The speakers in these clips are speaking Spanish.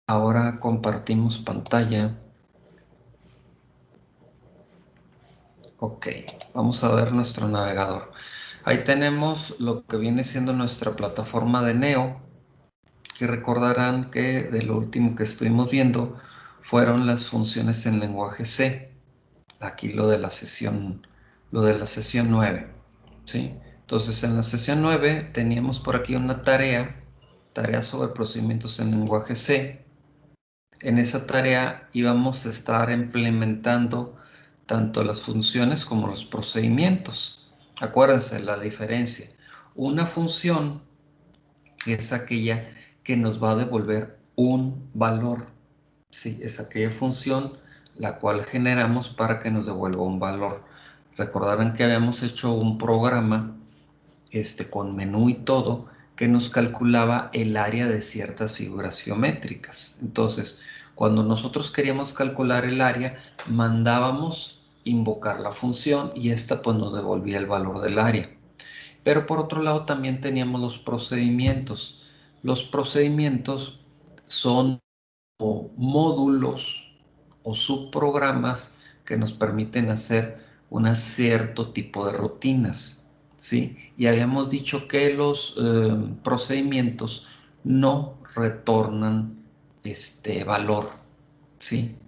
Ahora compartimos pantalla. Ok, vamos a ver nuestro navegador. Ahí tenemos lo que viene siendo nuestra plataforma de Neo, que recordarán que de lo último que estuvimos viendo fueron las funciones en lenguaje C. Aquí lo de la sesión 9, ¿sí? Entonces en la sesión 9 teníamos por aquí una tarea sobre procedimientos en lenguaje C. En esa tarea íbamos a estar implementando tanto las funciones como los procedimientos. Acuérdense la diferencia. Una función es aquella que nos va a devolver un valor. Sí, es aquella función la cual generamos para que nos devuelva un valor. Recordarán que habíamos hecho un programa con menú y todo que nos calculaba el área de ciertas figuras geométricas. Entonces, cuando nosotros queríamos calcular el área, mandábamos invocar la función y esta pues nos devolvía el valor del área. Pero por otro lado también teníamos los procedimientos. Los procedimientos son módulos o subprogramas que nos permiten hacer un cierto tipo de rutinas, ¿sí? Y habíamos dicho que los procedimientos no retornan valor, ¿sí?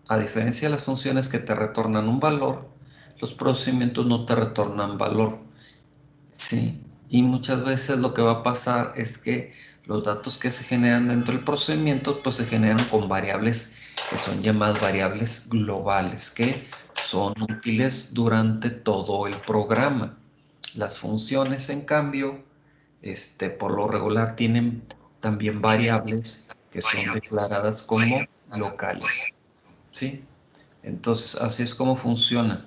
A diferencia de las funciones que te retornan un valor, los procedimientos no te retornan valor, ¿sí? Y muchas veces lo que va a pasar es que los datos que se generan dentro del procedimiento pues se generan con variables que son llamadas variables globales, que son útiles durante todo el programa. Las funciones, en cambio, por lo regular tienen también variables que son declaradas como locales, ¿sí? Entonces, así es como funciona.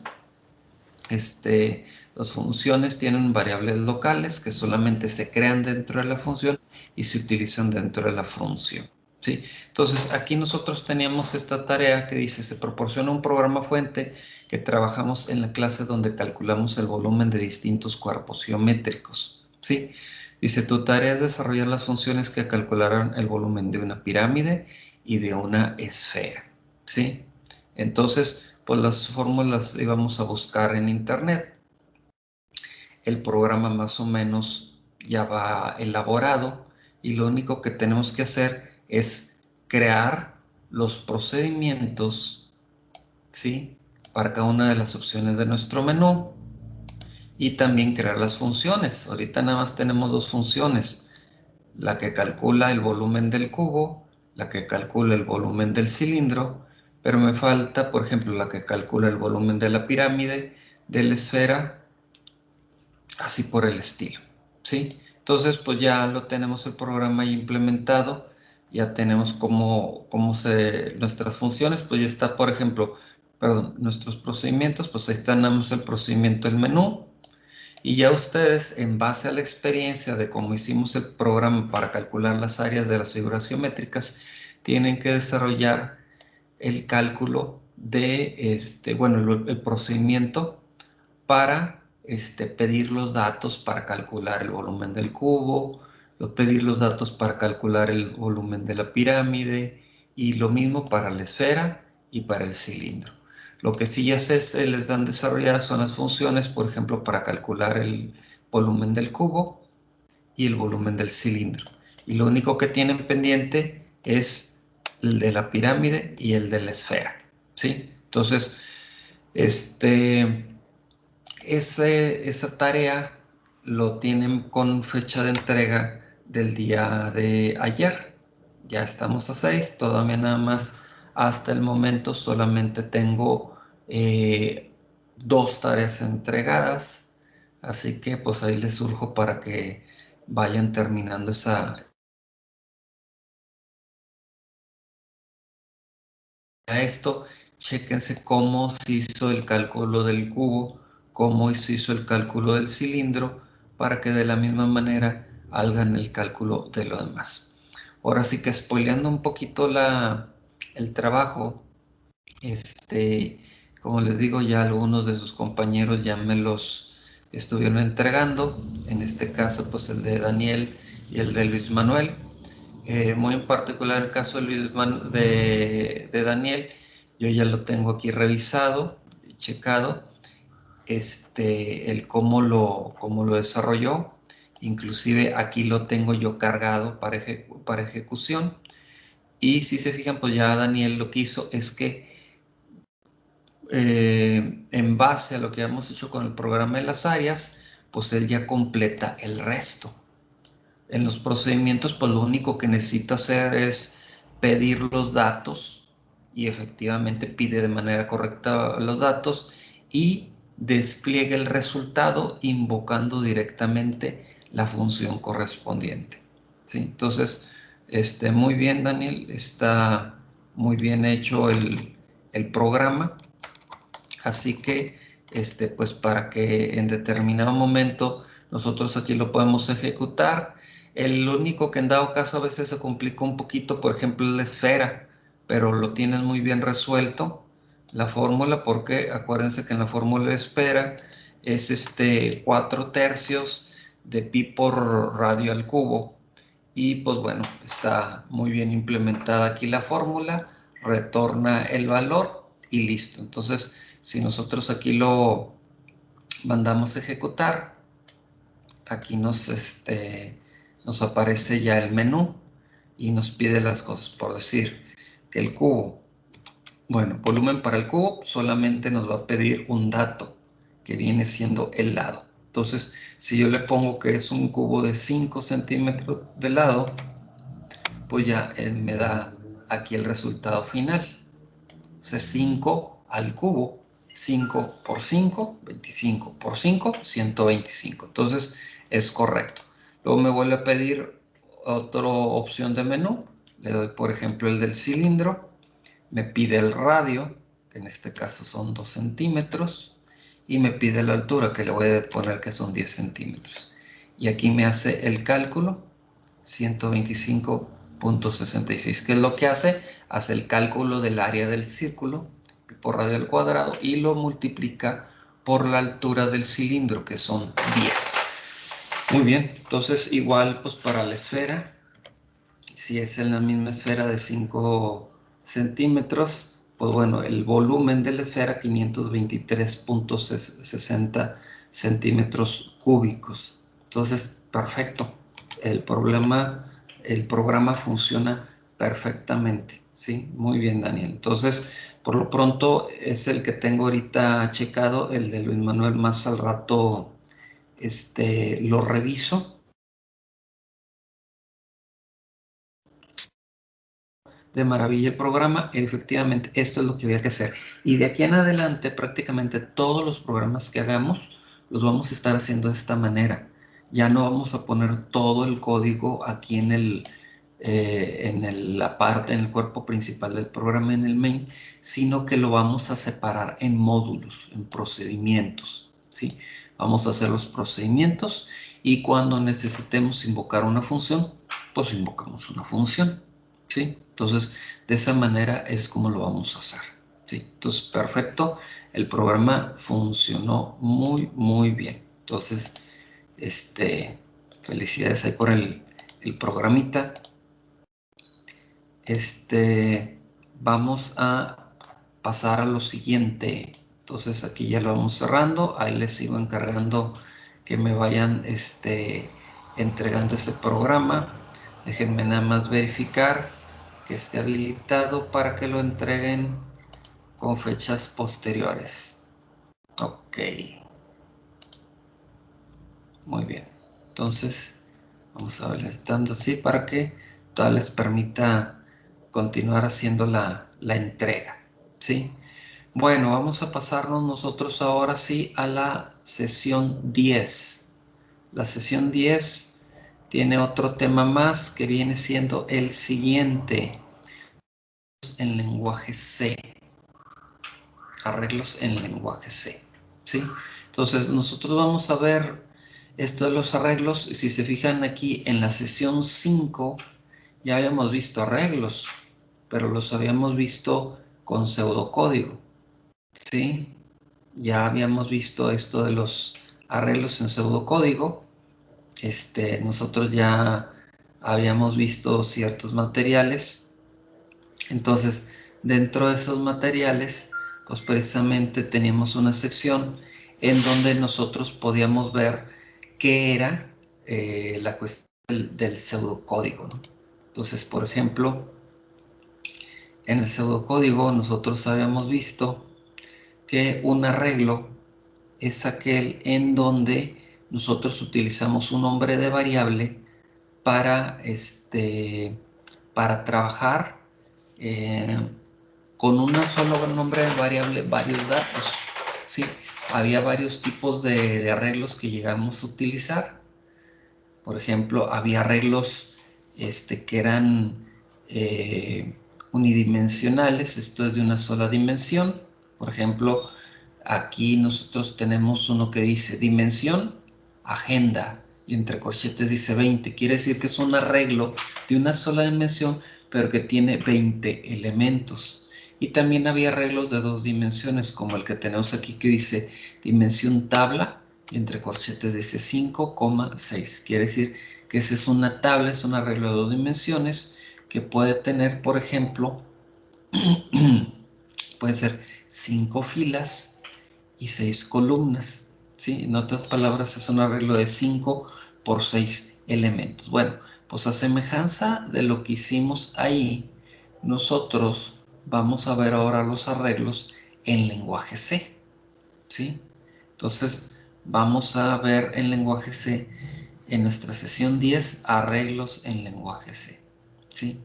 Las funciones tienen variables locales que solamente se crean dentro de la función y se utilizan dentro de la función, ¿sí? Entonces, aquí nosotros teníamos esta tarea que dice, se proporciona un programa fuente que trabajamos en la clase donde calculamos el volumen de distintos cuerpos geométricos, ¿sí? Dice, tu tarea es desarrollar las funciones que calcularán el volumen de una pirámide y de una esfera, ¿sí? Entonces, pues las fórmulas íbamos a buscar en internet. El programa más o menos ya va elaborado y lo único que tenemos que hacer es crear los procedimientos, ¿sí? Para cada una de las opciones de nuestro menú y también crear las funciones. Ahorita nada más tenemos dos funciones, la que calcula el volumen del cubo, la que calcula el volumen del cilindro, pero me falta, por ejemplo, la que calcula el volumen de la pirámide, de la esfera, así por el estilo, ¿sí? Entonces, pues ya lo tenemos el programa ahí implementado, ya tenemos nuestras funciones, pues ya está, por ejemplo, perdón, nuestros procedimientos, pues ahí está nada más el procedimiento del menú, y ya ustedes, en base a la experiencia de cómo hicimos el programa para calcular las áreas de las figuras geométricas, tienen que desarrollar el cálculo de, bueno, el procedimiento para pedir los datos para calcular el volumen del cubo, pedir los datos para calcular el volumen de la pirámide y lo mismo para la esfera y para el cilindro. Lo que sí ya se les dan desarrollar son las funciones, por ejemplo, para calcular el volumen del cubo y el volumen del cilindro. Y lo único que tienen pendiente es el de la pirámide y el de la esfera, ¿sí? Entonces, esa tarea lo tienen con fecha de entrega del día de ayer. Ya estamos a 6, todavía nada más hasta el momento solamente tengo 2 tareas entregadas, así que pues ahí les surjo para que vayan terminando esto. Chéquense cómo se hizo el cálculo del cubo, cómo se hizo el cálculo del cilindro, para que de la misma manera hagan el cálculo de lo demás. Ahora sí que spoileando un poquito el trabajo, como les digo, ya algunos de sus compañeros ya me los estuvieron entregando, en este caso pues el de Daniel y el de Luis Manuel. muy en particular el caso de Daniel, yo ya lo tengo aquí revisado y checado, el cómo lo desarrolló. Inclusive aquí lo tengo yo cargado para ejecución. Y si se fijan, pues ya Daniel lo que hizo es que en base a lo que hemos hecho con el programa de las áreas, pues él ya completa el resto. En los procedimientos, pues lo único que necesita hacer es pedir los datos y efectivamente pide de manera correcta los datos y despliega el resultado invocando directamente la función correspondiente. ¿Sí? Entonces, muy bien, Daniel, está muy bien hecho el programa. Así que, pues para que en determinado momento nosotros aquí lo podemos ejecutar. El único que en dado caso a veces se complica un poquito, por ejemplo, es la esfera, pero lo tienes muy bien resuelto, la fórmula, porque acuérdense que en la fórmula de esfera es 4/3 de pi por radio al cubo. Y pues bueno, está muy bien implementada aquí la fórmula, retorna el valor y listo. Entonces, si nosotros aquí lo mandamos a ejecutar, aquí nos aparece ya el menú y nos pide las cosas. Por decir que el cubo, bueno, volumen para el cubo solamente nos va a pedir un dato que viene siendo el lado. Entonces, si yo le pongo que es un cubo de 5 centímetros de lado, pues ya él me da aquí el resultado final. O sea, 5 al cubo, 5 por 5, 25 por 5, 125. Entonces es correcto. Luego me vuelve a pedir otra opción de menú. Le doy, por ejemplo, el del cilindro. Me pide el radio, que en este caso son 2 centímetros. Y me pide la altura, que le voy a poner que son 10 centímetros. Y aquí me hace el cálculo, 125.66. ¿Qué es lo que hace? Hace el cálculo del área del círculo por radio al cuadrado y lo multiplica por la altura del cilindro, que son 10. Muy bien, entonces igual pues para la esfera, si es en la misma esfera de 5 centímetros, pues bueno, el volumen de la esfera 523.60 centímetros cúbicos. Entonces, perfecto. El programa funciona perfectamente. Sí, muy bien, Daniel. Entonces, por lo pronto es el que tengo ahorita checado, el de Luis Manuel. Más al rato lo reviso. De maravilla el programa, efectivamente esto es lo que había que hacer. Y de aquí en adelante prácticamente todos los programas que hagamos los vamos a estar haciendo de esta manera. Ya no vamos a poner todo el código aquí la parte, en el cuerpo principal del programa, en el main, sino que lo vamos a separar en módulos, en procedimientos, ¿sí? Vamos a hacer los procedimientos y cuando necesitemos invocar una función, pues invocamos una función. ¿Sí? Entonces, de esa manera es como lo vamos a hacer. ¿Sí? Entonces, perfecto. El programa funcionó muy, muy bien. Entonces, felicidades ahí por el programita. Vamos a pasar a lo siguiente. Entonces, aquí ya lo vamos cerrando. Ahí les sigo encargando que me vayan entregando este programa. Déjenme nada más verificar que esté habilitado para que lo entreguen con fechas posteriores. Ok, muy bien. Entonces, vamos a ver, estando así para que todavía les permita continuar haciendo la entrega. ¿Sí? Bueno, vamos a pasarnos nosotros ahora sí a la sesión 10. La sesión 10 tiene otro tema más que viene siendo el siguiente. En lenguaje C. Arreglos en lenguaje C. ¿Sí? Entonces, nosotros vamos a ver esto de los arreglos. Si se fijan aquí en la sesión 5, ya habíamos visto arreglos, pero los habíamos visto con pseudocódigo. ¿Sí? Ya habíamos visto esto de los arreglos en pseudocódigo. Nosotros ya habíamos visto ciertos materiales. Entonces, dentro de esos materiales, pues precisamente teníamos una sección en donde nosotros podíamos ver qué era la cuestión del pseudocódigo, ¿no? Entonces, por ejemplo, en el pseudocódigo nosotros habíamos visto que un arreglo es aquel en donde nosotros utilizamos un nombre de variable para, para trabajar con un solo nombre de variable varios datos. ¿Sí? Había varios tipos de arreglos que llegamos a utilizar. Por ejemplo, había arreglos que eran unidimensionales, esto es de una sola dimensión. Por ejemplo, aquí nosotros tenemos uno que dice dimensión, agenda, y entre corchetes dice 20. Quiere decir que es un arreglo de una sola dimensión, pero que tiene 20 elementos. Y también había arreglos de dos dimensiones, como el que tenemos aquí que dice dimensión tabla, y entre corchetes dice 5,6. Quiere decir que esa es una tabla, es un arreglo de dos dimensiones que puede tener, por ejemplo, puede ser 5 filas y 6 columnas. ¿Sí? En otras palabras, es un arreglo de 5 por 6 elementos. Bueno, pues a semejanza de lo que hicimos ahí, nosotros vamos a ver ahora los arreglos en lenguaje C. ¿Sí? Entonces, vamos a ver en lenguaje C, en nuestra sesión 10, arreglos en lenguaje C. ¿Sí?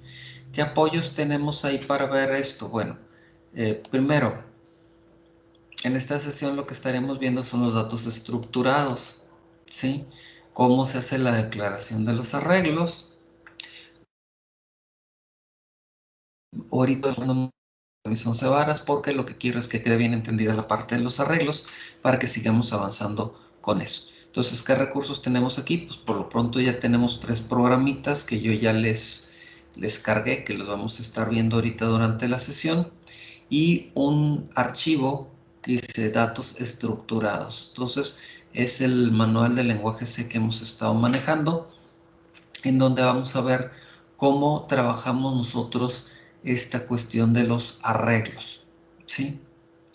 ¿Qué apoyos tenemos ahí para ver esto? Bueno, primero, en esta sesión lo que estaremos viendo son los datos estructurados. ¿Sí? Cómo se hace la declaración de los arreglos. Ahorita mis 11 varas porque lo que quiero es que quede bien entendida la parte de los arreglos para que sigamos avanzando con eso. Entonces, ¿qué recursos tenemos aquí? Pues por lo pronto ya tenemos 3 programitas que yo ya les cargué, que los vamos a estar viendo ahorita durante la sesión, y un archivo que dice datos estructurados. Entonces, es el manual de lenguaje C que hemos estado manejando, en donde vamos a ver cómo trabajamos nosotros esta cuestión de los arreglos. ¿Sí?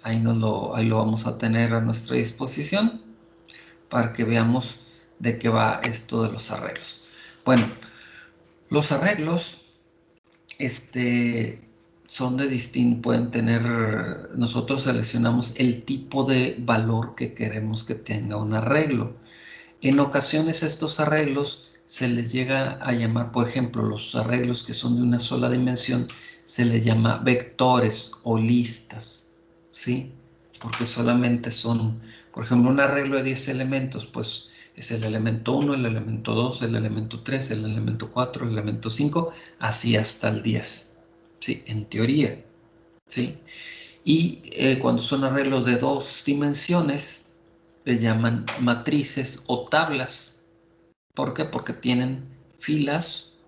Ahí lo vamos a tener a nuestra disposición para que veamos de qué va esto de los arreglos. Bueno, los arreglos son de distinto, pueden tener, nosotros seleccionamos el tipo de valor que queremos que tenga un arreglo. En ocasiones estos arreglos se les llega a llamar, por ejemplo, los arreglos que son de una sola dimensión, se les llama vectores o listas, ¿sí? Porque solamente son, por ejemplo, un arreglo de 10 elementos, pues es el elemento 1, el elemento 2, el elemento 3, el elemento 4, el elemento 5, así hasta el 10, ¿sí? En teoría, ¿sí? Y cuando son arreglos de dos dimensiones, les llaman matrices o tablas. ¿Por qué? Porque tienen filas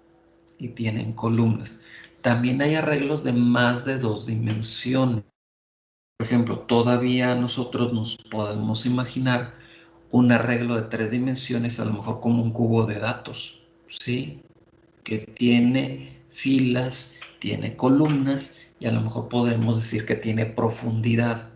y tienen columnas. También hay arreglos de más de dos dimensiones. Por ejemplo, todavía nosotros nos podemos imaginar un arreglo de 3 dimensiones, a lo mejor como un cubo de datos, ¿sí? Que tiene filas, tiene columnas y a lo mejor podremos decir que tiene profundidad,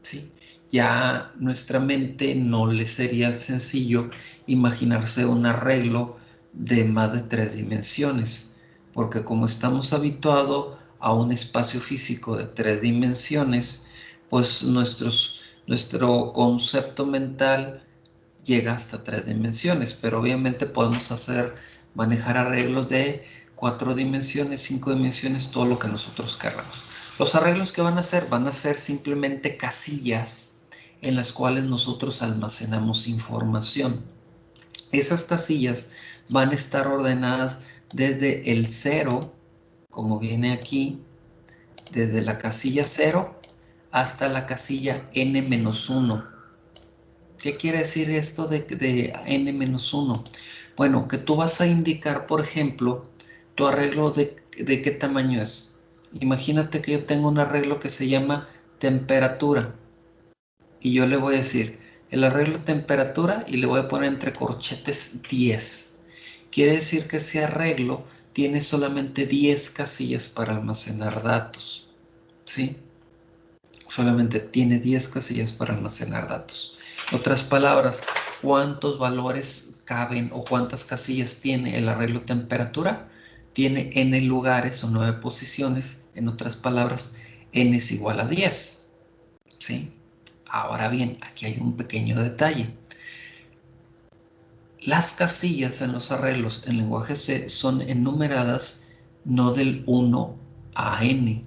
¿sí? Ya nuestra mente no le sería sencillo imaginarse un arreglo de más de 3 dimensiones, porque como estamos habituados a un espacio físico de 3 dimensiones, pues nuestro concepto mental llega hasta 3 dimensiones, pero obviamente podemos manejar arreglos de 4 dimensiones, 5 dimensiones, todo lo que nosotros queramos. Los arreglos que van a ser simplemente casillas en las cuales nosotros almacenamos información. Esas casillas van a estar ordenadas desde el 0, como viene aquí, desde la casilla 0 hasta la casilla n-1. ¿Qué quiere decir esto de n-1? Bueno, que tú vas a indicar, por ejemplo, tu arreglo de qué tamaño es. Imagínate que yo tengo un arreglo que se llama temperatura y yo le voy a decir el arreglo de temperatura y le voy a poner entre corchetes 10. quiere decir que ese arreglo tiene solamente 10 casillas para almacenar datos, ¿sí? Solamente tiene 10 casillas para almacenar datos. En otras palabras, ¿cuántos valores caben o cuántas casillas tiene el arreglo temperatura? Tiene n lugares o 9 posiciones. En otras palabras, n es igual a 10, ¿sí? Ahora bien, aquí hay un pequeño detalle. Las casillas en los arreglos en lenguaje C son enumeradas no del 1 a n.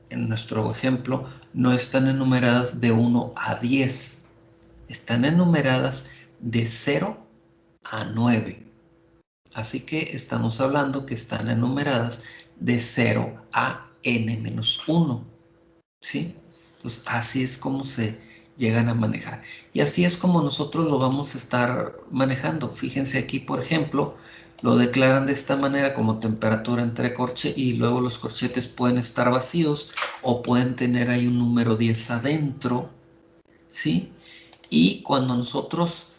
En nuestro ejemplo, no están enumeradas de 1 a 10. Están enumeradas de 0 a 9. Así que estamos hablando que están enumeradas de 0 a n-1. ¿Sí? Entonces, así es como se llegan a manejar. Y así es como nosotros lo vamos a estar manejando. Fíjense aquí, por ejemplo, lo declaran de esta manera como temperatura entre corchetes y luego los corchetes pueden estar vacíos o pueden tener ahí un número 10 adentro, ¿sí? Y cuando nosotros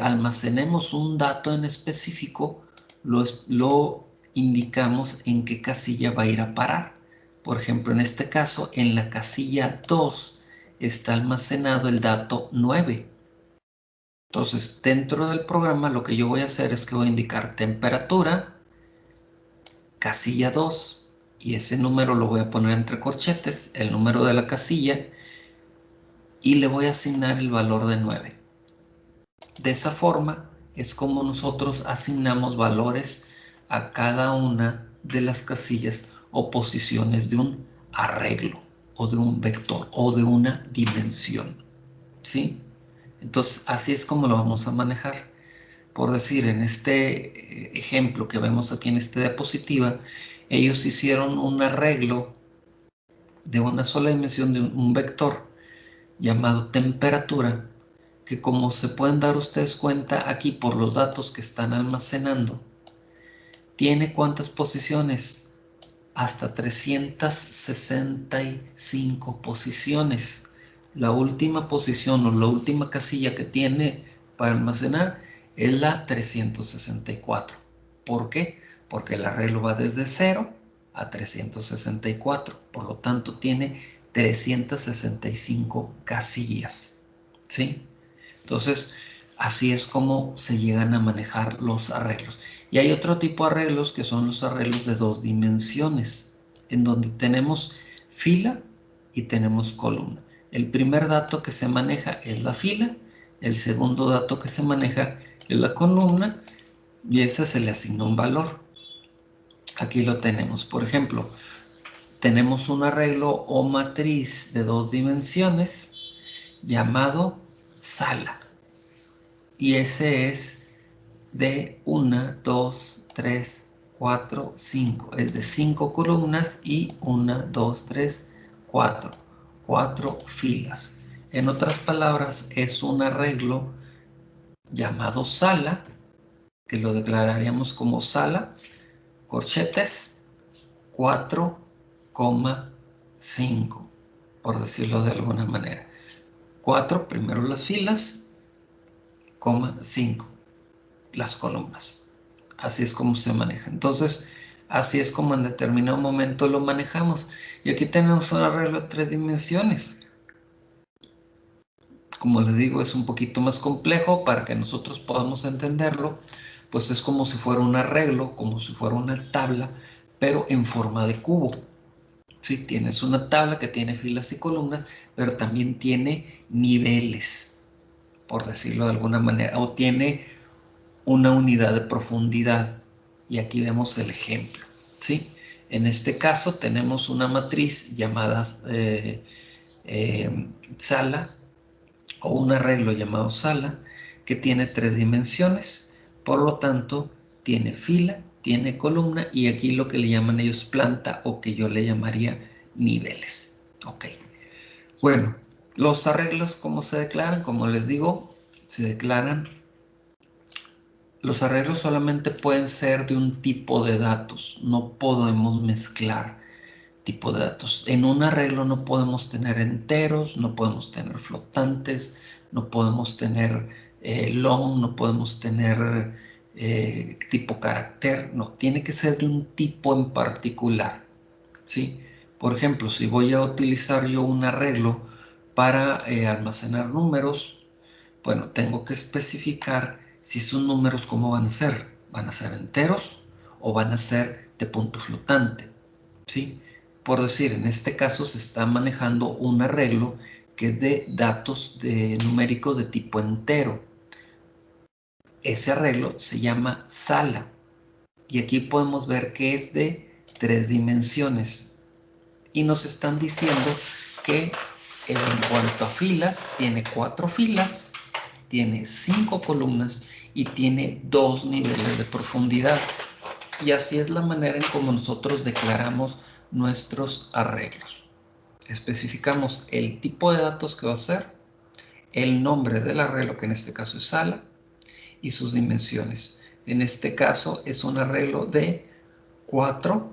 almacenemos un dato en específico, lo indicamos en qué casilla va a ir a parar. Por ejemplo, en este caso, en la casilla 2 está almacenado el dato 9. Entonces, dentro del programa lo que yo voy a hacer es que voy a indicar temperatura, casilla 2, y ese número lo voy a poner entre corchetes, el número de la casilla, y le voy a asignar el valor de 9. De esa forma es como nosotros asignamos valores a cada una de las casillas o posiciones de un arreglo o de un vector o de una dimensión, ¿sí? Entonces, así es como lo vamos a manejar. Por decir, en este ejemplo que vemos aquí en esta diapositiva, ellos hicieron un arreglo de una sola dimensión de un vector llamado temperatura, que como se pueden dar ustedes cuenta aquí por los datos que están almacenando, tiene ¿cuántas posiciones? Hasta 365 posiciones. La última posición o la última casilla que tiene para almacenar es la 364. ¿Por qué? Porque el arreglo va desde 0 a 364. Por lo tanto, tiene 365 casillas, ¿sí? Entonces, así es como se llegan a manejar los arreglos. Y hay otro tipo de arreglos que son los arreglos de 2 dimensiones, en donde tenemos fila y tenemos columna. El primer dato que se maneja es la fila, el segundo dato que se maneja es la columna, y a ese se le asigna un valor. Aquí lo tenemos. Por ejemplo, tenemos un arreglo o matriz de 2 dimensiones llamado sala. Y ese es de 1, 2, 3, 4, 5. Es de 5 columnas y 1, 2, 3, 4. 4 filas. En otras palabras, es un arreglo llamado sala, que lo declararíamos como sala, corchetes, 4,5, por decirlo de alguna manera. 4, primero las filas, 5. Las columnas. Así es como se maneja. Entonces, así es como en determinado momento lo manejamos. Y aquí tenemos un arreglo de 3 dimensiones. Como les digo, es un poquito más complejo para que nosotros podamos entenderlo. Pues es como si fuera un arreglo, como si fuera una tabla, pero en forma de cubo. Sí, tienes una tabla que tiene filas y columnas, pero también tiene niveles, por decirlo de alguna manera, o tiene una unidad de profundidad. Y aquí vemos el ejemplo, ¿sí? En este caso tenemos una matriz llamada sala o un arreglo llamado sala que tiene 3 dimensiones. Por lo tanto, tiene fila, tiene columna y aquí lo que le llaman ellos planta o que yo le llamaría niveles. Ok. Bueno, los arreglos, ¿cómo se declaran? Como les digo, se declaran. Los arreglos solamente pueden ser de un tipo de datos, no podemos mezclar tipo de datos. En un arreglo no podemos tener enteros, no podemos tener flotantes, no podemos tener long, no podemos tener tipo carácter, no, tiene que ser de un tipo en particular, ¿sí? Por ejemplo, si voy a utilizar yo un arreglo para almacenar números, bueno, tengo que especificar si son números, ¿cómo van a ser? ¿Van a ser enteros o van a ser de punto flotante? ¿Sí? Por decir, en este caso se está manejando un arreglo que es de datos numéricos de tipo entero. Ese arreglo se llama sala y aquí podemos ver que es de 3 dimensiones y nos están diciendo que en cuanto a filas, tiene 4 filas, tiene 5 columnas y tiene 2 niveles de profundidad. Y así es la manera en cómo nosotros declaramos nuestros arreglos. Especificamos el tipo de datos que va a ser, el nombre del arreglo, que en este caso es sala, y sus dimensiones. En este caso es un arreglo de 4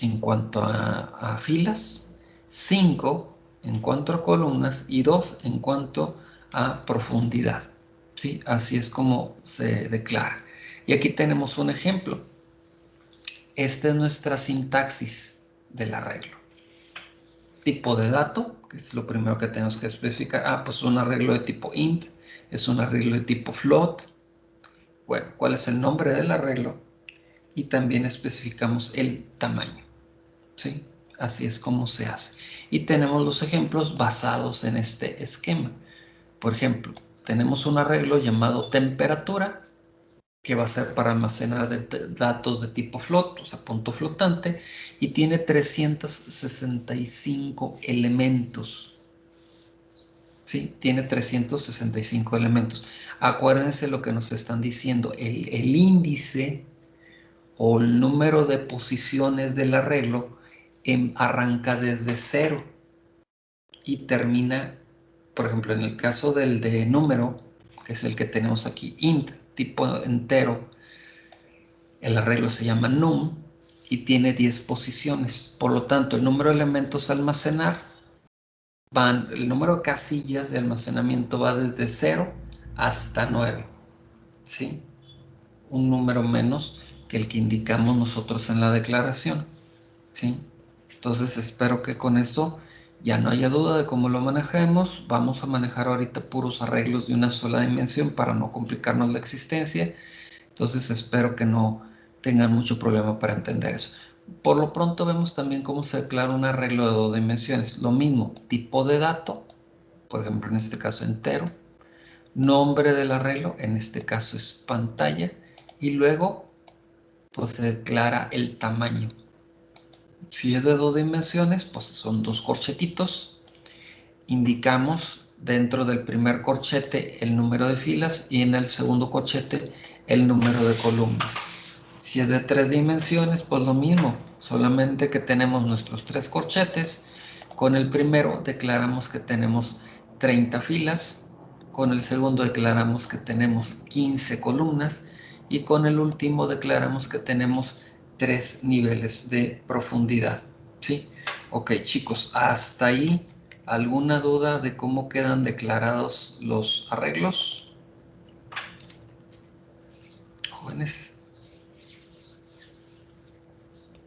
en cuanto a filas, 5 en cuanto a columnas y 2 en cuanto a profundidad. ¿Sí? Así es como se declara. Y aquí tenemos un ejemplo. Esta es nuestra sintaxis del arreglo. Tipo de dato, que es lo primero que tenemos que especificar. Ah, pues un arreglo de tipo int, es un arreglo de tipo float. Bueno, ¿cuál es el nombre del arreglo? Y también especificamos el tamaño. ¿Sí? Así es como se hace. Y tenemos los ejemplos basados en este esquema. Por ejemplo, tenemos un arreglo llamado temperatura, que va a ser para almacenar datos de tipo float, o sea, punto flotante, y tiene 365 elementos. ¿Sí? Tiene 365 elementos. Acuérdense lo que nos están diciendo, el índice o el número de posiciones del arreglo arranca desde 0 y termina, por ejemplo, en el caso del de número, que es el que tenemos aquí, int, tipo entero, el arreglo se llama num y tiene 10 posiciones. Por lo tanto, el número de elementos a almacenar el número de casillas de almacenamiento va desde 0 hasta 9. ¿Sí? Un número menos que el que indicamos nosotros en la declaración. ¿Sí? Entonces espero que con esto ya no haya duda de cómo lo manejemos. Vamos a manejar ahorita puros arreglos de una sola dimensión para no complicarnos la existencia. Entonces espero que no tengan mucho problema para entender eso. Por lo pronto vemos también cómo se declara un arreglo de 2 dimensiones. Lo mismo, tipo de dato, por ejemplo en este caso entero, nombre del arreglo, en este caso es pantalla, y luego pues se declara el tamaño. Si es de 2 dimensiones, pues son 2 corchetitos. Indicamos dentro del primer corchete el número de filas y en el segundo corchete el número de columnas. Si es de 3 dimensiones, pues lo mismo, solamente que tenemos nuestros 3 corchetes. Con el primero declaramos que tenemos 30 filas, con el segundo declaramos que tenemos 15 columnas y con el último declaramos que tenemos 3 niveles de profundidad. ¿Sí? Ok, chicos, hasta ahí. ¿Alguna duda de cómo quedan declarados los arreglos? Jóvenes.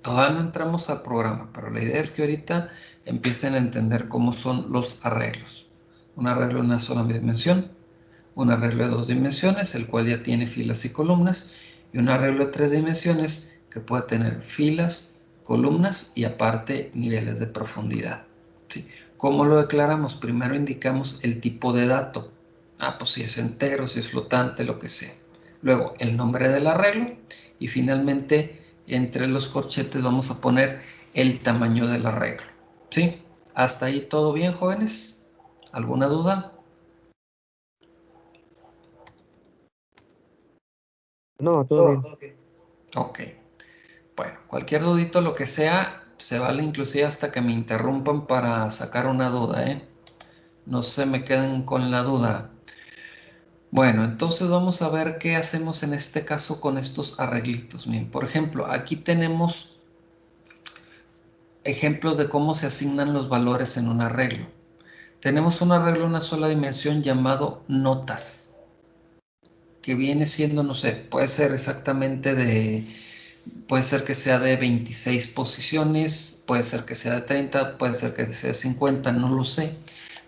Todavía no entramos al programa, pero la idea es que ahorita empiecen a entender cómo son los arreglos. Un arreglo de una sola dimensión, un arreglo de 2 dimensiones, el cual ya tiene filas y columnas, y un arreglo de 3 dimensiones que puede tener filas, columnas y aparte niveles de profundidad. ¿Sí? ¿Cómo lo declaramos? Primero indicamos el tipo de dato. Ah, pues si es entero, si es flotante, lo que sea. Luego el nombre del arreglo y finalmente entre los corchetes vamos a poner el tamaño del arreglo. ¿Sí? ¿Hasta ahí todo bien, jóvenes? ¿Alguna duda? No, todo bien. Ok. Bueno, cualquier dudito, lo que sea, se vale inclusive hasta que me interrumpan para sacar una duda, ¿eh? No se me queden con la duda. Bueno, entonces vamos a ver qué hacemos en este caso con estos arreglitos. Bien, por ejemplo, aquí tenemos ejemplos de cómo se asignan los valores en un arreglo. Tenemos un arreglo en una sola dimensión llamado notas. que viene siendo, no sé, puede ser exactamente puede ser que sea de 26 posiciones, puede ser que sea de 30, puede ser que sea de 50, no lo sé.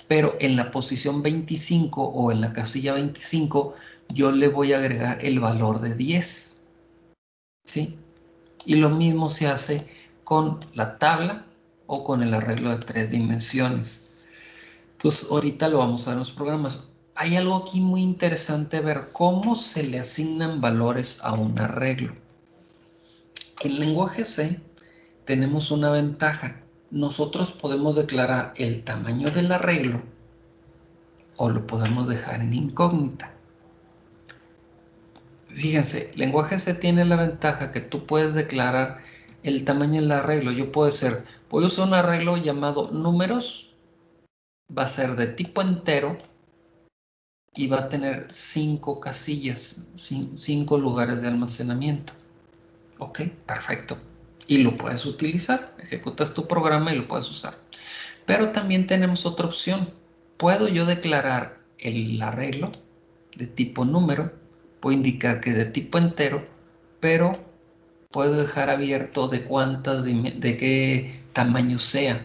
Pero en la posición 25 o en la casilla 25, yo le voy a agregar el valor de 10, ¿sí? Y lo mismo se hace con la tabla o con el arreglo de 3 dimensiones. Entonces, ahorita lo vamos a ver en los programas. Hay algo aquí muy interesante, ver cómo se le asignan valores a un arreglo. En lenguaje C tenemos una ventaja. Nosotros podemos declarar el tamaño del arreglo o lo podemos dejar en incógnita. Fíjense, lenguaje C tiene la ventaja que tú puedes declarar el tamaño del arreglo. Voy a usar un arreglo llamado números, va a ser de tipo entero y va a tener 5 casillas, 5 lugares de almacenamiento. Ok, perfecto. Y lo puedes utilizar, ejecutas tu programa y lo puedes usar. Pero también tenemos otra opción. Puedo yo declarar el arreglo de tipo número, puedo indicar que de tipo entero, pero puedo dejar abierto de qué tamaño sea,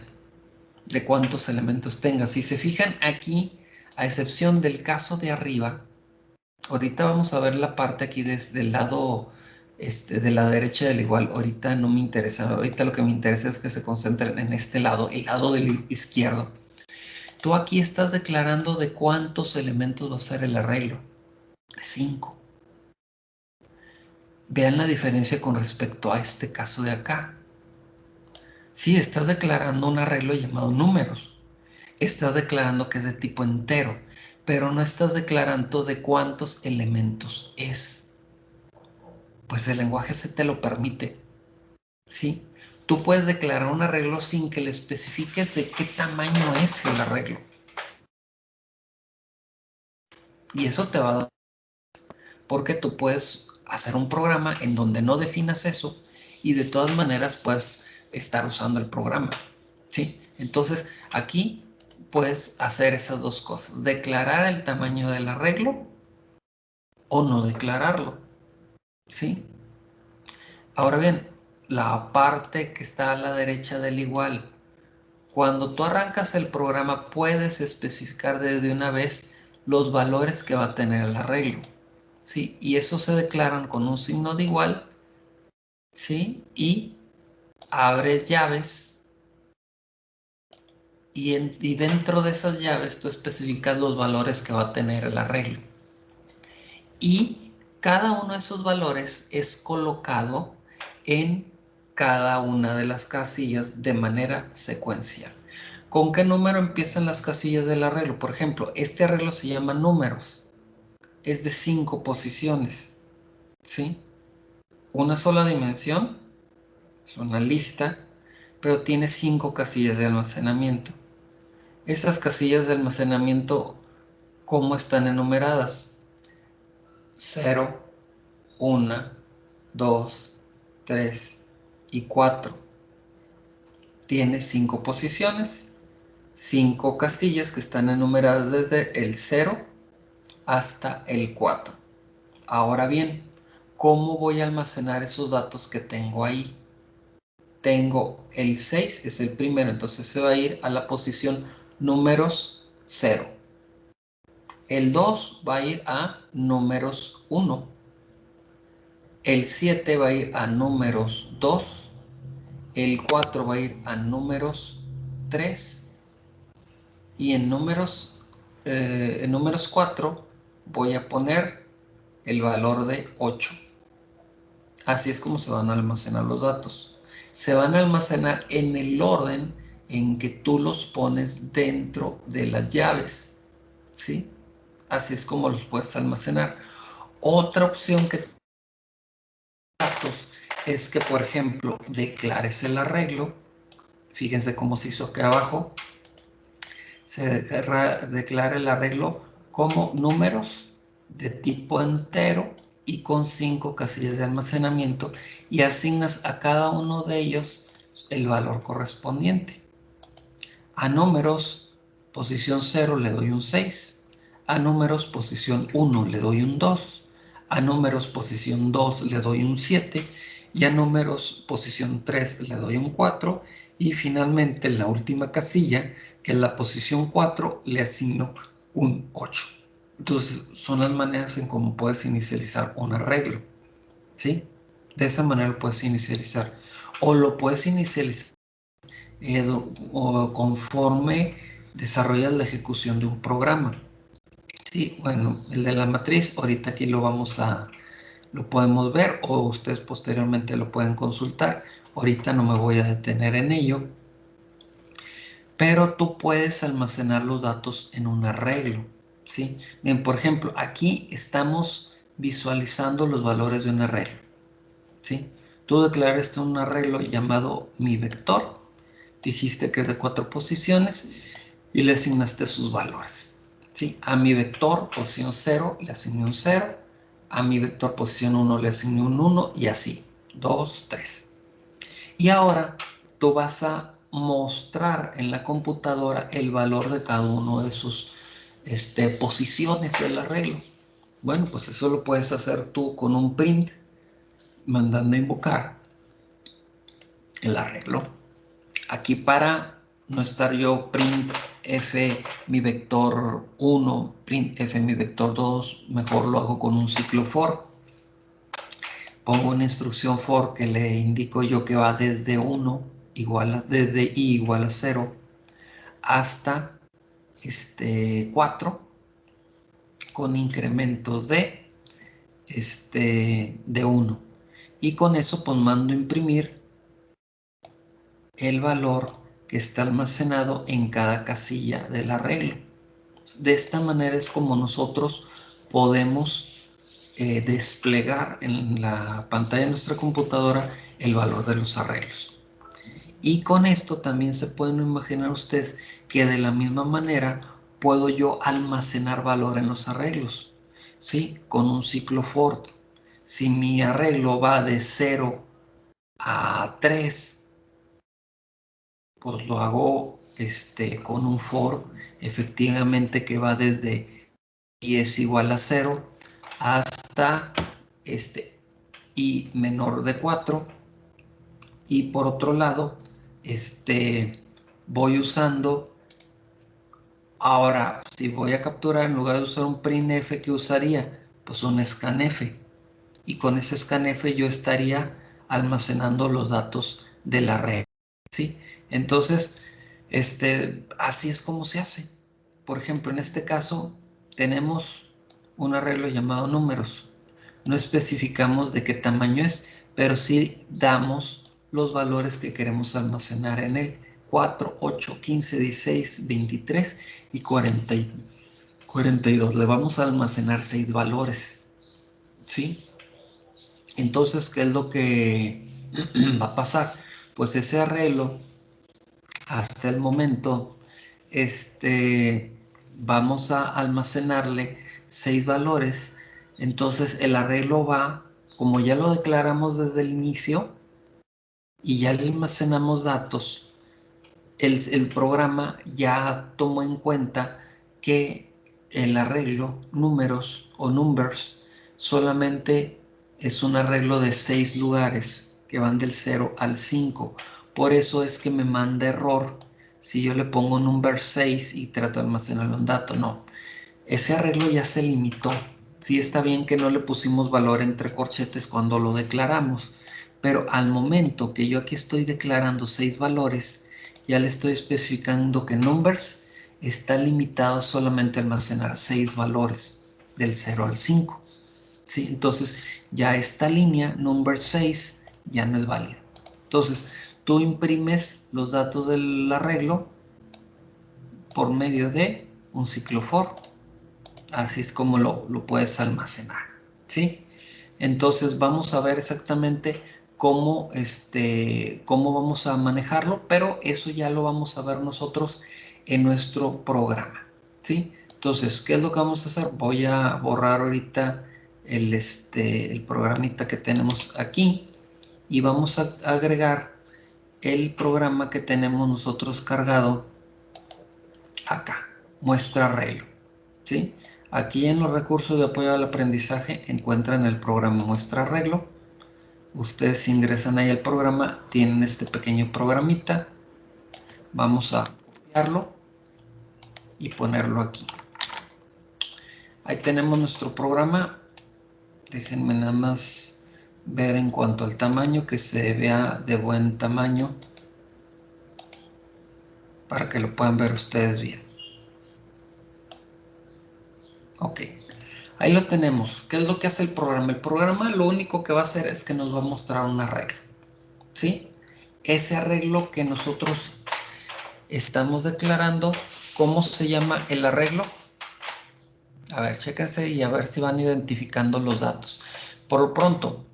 de cuántos elementos tenga. Si se fijan aquí, a excepción del caso de arriba, ahorita vamos a ver la parte aquí desde el lado de la derecha del igual. Ahorita no me interesa. Ahorita lo que me interesa es que se concentren en este lado, el lado del izquierdo. Tú aquí estás declarando de cuántos elementos va a ser el arreglo. De 5. Vean la diferencia con respecto a este caso de acá. Sí, estás declarando un arreglo llamado números. Estás declarando que es de tipo entero, pero no estás declarando de cuántos elementos es. Pues el lenguaje se te lo permite. ¿Sí? Tú puedes declarar un arreglo sin que le especifiques de qué tamaño es el arreglo. Y eso te va a dar, porque tú puedes hacer un programa en donde no definas eso y de todas maneras puedes estar usando el programa. ¿Sí? Entonces aquí puedes hacer esas dos cosas, declarar el tamaño del arreglo o no declararlo. ¿Sí? Ahora bien, la parte que está a la derecha del igual, cuando tú arrancas el programa puedes especificar desde una vez los valores que va a tener el arreglo, ¿sí? Y eso se declaran con un signo de igual, ¿sí? Y abres llaves y dentro de esas llaves tú especificas los valores que va a tener el arreglo. Y cada uno de esos valores es colocado en cada una de las casillas de manera secuencial. ¿Con qué número empiezan las casillas del arreglo? Por ejemplo, este arreglo se llama números. Es de 5 posiciones. ¿Sí? Una sola dimensión, es una lista, pero tiene 5 casillas de almacenamiento. Estas casillas de almacenamiento, ¿cómo están enumeradas? 0, 1, 2, 3 y 4. Tiene 5 posiciones, 5 casillas que están enumeradas desde el 0 hasta el 4. Ahora bien, ¿cómo voy a almacenar esos datos que tengo ahí? Tengo el 6, es el primero, entonces se va a ir a la posición números 0. El 2 va a ir a números 1. El 7 va a ir a números 2. El 4 va a ir a números 3. Y en números 4 voy a poner el valor de 8. Así es como se van a almacenar los datos. Se van a almacenar en el orden en que tú los pones dentro de las llaves. ¿Sí? Así es como los puedes almacenar. Otra opción que datos es que, por ejemplo, declares el arreglo. Fíjense cómo se hizo aquí abajo. Se declara el arreglo como números de tipo entero y con 5 casillas de almacenamiento y asignas a cada uno de ellos el valor correspondiente. A números posición 0 le doy un 6, a números posición 1 le doy un 2, A números posición 2 le doy un 7 y a números posición 3 le doy un 4 y finalmente en la última casilla, que es la posición 4, le asigno un 8. Entonces son las maneras en cómo puedes inicializar un arreglo, ¿sí? De esa manera lo puedes inicializar. O lo puedes inicializar o conforme desarrollas la ejecución de un programa. Sí, bueno, el de la matriz, ahorita aquí lo podemos ver o ustedes posteriormente lo pueden consultar. Ahorita no me voy a detener en ello, pero tú puedes almacenar los datos en un arreglo, ¿sí? Bien, por ejemplo, aquí estamos visualizando los valores de un arreglo, ¿sí? Tú declaraste un arreglo llamado mi vector, dijiste que es de 4 posiciones y le asignaste sus valores, ¿sí? A mi vector posición 0 le asigné un 0, a mi vector posición 1 le asigné un 1 y así, 2, 3. Y ahora tú vas a mostrar en la computadora el valor de cada uno de sus posiciones del arreglo. Bueno, pues eso lo puedes hacer tú con un print, mandando a invocar el arreglo. Aquí para no estar yo print f mi vector 1, print f mi vector 2, mejor lo hago con un ciclo for. Pongo una instrucción for que le indico yo que va desde 1 desde i igual a 0 hasta 4 con incrementos de 1. Y con eso pues mando a imprimir el valor que está almacenado en cada casilla del arreglo. De esta manera es como nosotros podemos desplegar en la pantalla de nuestra computadora el valor de los arreglos. Y con esto también se pueden imaginar ustedes que de la misma manera puedo yo almacenar valor en los arreglos, ¿sí? Con un ciclo for. Si mi arreglo va de 0 a 3, pues lo hago con un for, efectivamente, que va desde i es igual a 0 hasta i menor de 4. Y por otro lado, voy usando, ahora si voy a capturar, en lugar de usar un printf, ¿qué usaría? Pues un scanf. Y con ese scanf yo estaría almacenando los datos de la red, ¿sí? Entonces, así es como se hace. Por ejemplo, en este caso tenemos un arreglo llamado números. No especificamos de qué tamaño es, pero sí damos los valores que queremos almacenar en él. 4, 8, 15, 16, 23 y 42. Le vamos a almacenar 6 valores, ¿sí? Entonces, ¿qué es lo que va a pasar? Pues ese arreglo, hasta el momento, vamos a almacenarle 6 valores. Entonces, el arreglo va, como ya lo declaramos desde el inicio y ya le almacenamos datos, el programa ya tomó en cuenta que el arreglo números o numbers solamente es un arreglo de 6 lugares que van del 0 al 5. Por eso es que me manda error si yo le pongo number 6 y trato de almacenarlo en dato. No, ese arreglo ya se limitó. Sí está bien que no le pusimos valor entre corchetes cuando lo declaramos, pero al momento que yo aquí estoy declarando 6 valores, ya le estoy especificando que numbers está limitado solamente a almacenar 6 valores del 0 al 5. ¿Sí? Entonces ya esta línea number 6 ya no es válida. Entonces tú imprimes los datos del arreglo por medio de un ciclo for. Así es como lo puedes almacenar, ¿sí? Entonces vamos a ver exactamente cómo vamos a manejarlo, pero eso ya lo vamos a ver nosotros en nuestro programa, ¿sí? Entonces, ¿qué es lo que vamos a hacer? Voy a borrar ahorita el programita que tenemos aquí y vamos a agregar el programa que tenemos nosotros cargado acá, muestra arreglo, ¿sí? Aquí en los recursos de apoyo al aprendizaje encuentran el programa muestra arreglo. Ustedes ingresan ahí al programa, tienen este pequeño programita. Vamos a copiarlo y ponerlo aquí. Ahí tenemos nuestro programa. Déjenme nada más ver en cuanto al tamaño, que se vea de buen tamaño para que lo puedan ver ustedes bien. Ok, ahí lo tenemos. ¿Qué es lo que hace el programa? El programa lo único que va a hacer es que nos va a mostrar un arreglo, ¿sí? Ese arreglo que nosotros estamos declarando, ¿cómo se llama el arreglo? A ver, chéquense y a ver si van identificando los datos. Por lo pronto,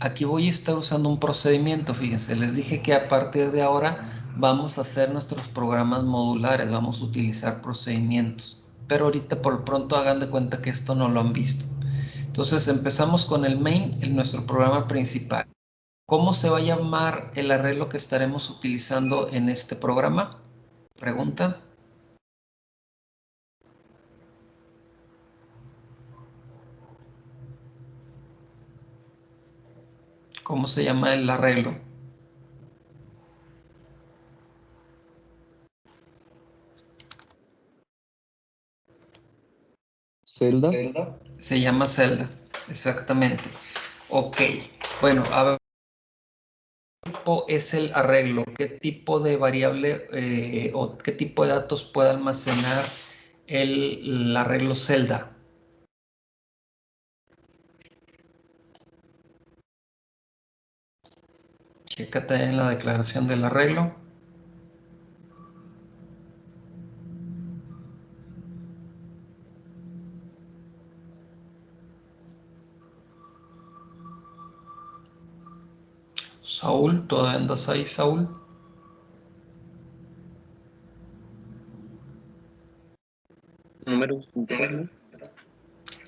aquí voy a estar usando un procedimiento, fíjense, les dije que a partir de ahora vamos a hacer nuestros programas modulares, vamos a utilizar procedimientos, pero ahorita por lo pronto hagan de cuenta que esto no lo han visto. Entonces empezamos con el main, nuestro programa principal. ¿Cómo se va a llamar el arreglo que estaremos utilizando en este programa? Pregunta. ¿Cómo se llama el arreglo? Zelda. Se llama celda, exactamente. Ok, bueno, a ver, ¿qué tipo es el arreglo? ¿Qué tipo de variable o qué tipo de datos puede almacenar el arreglo celda? Chécate en la declaración del arreglo. Saúl, ¿todavía andas ahí, Saúl? Números enteros, ¿no?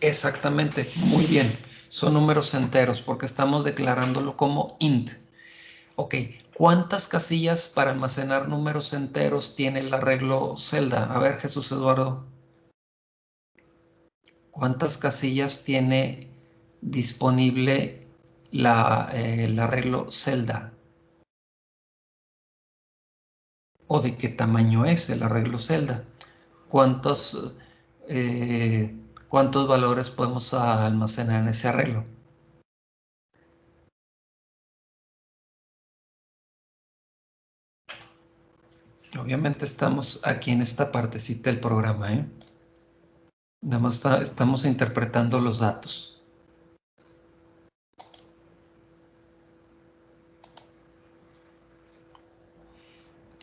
Exactamente, muy bien. Son números enteros porque estamos declarándolo como int. Ok, ¿cuántas casillas para almacenar números enteros tiene el arreglo celda? A ver, Jesús Eduardo. ¿Cuántas casillas tiene disponible el arreglo celda? ¿O de qué tamaño es el arreglo celda? ¿Cuántos, cuántos valores podemos almacenar en ese arreglo? Obviamente estamos aquí en esta partecita del programa, ¿eh? Nada más estamos interpretando los datos.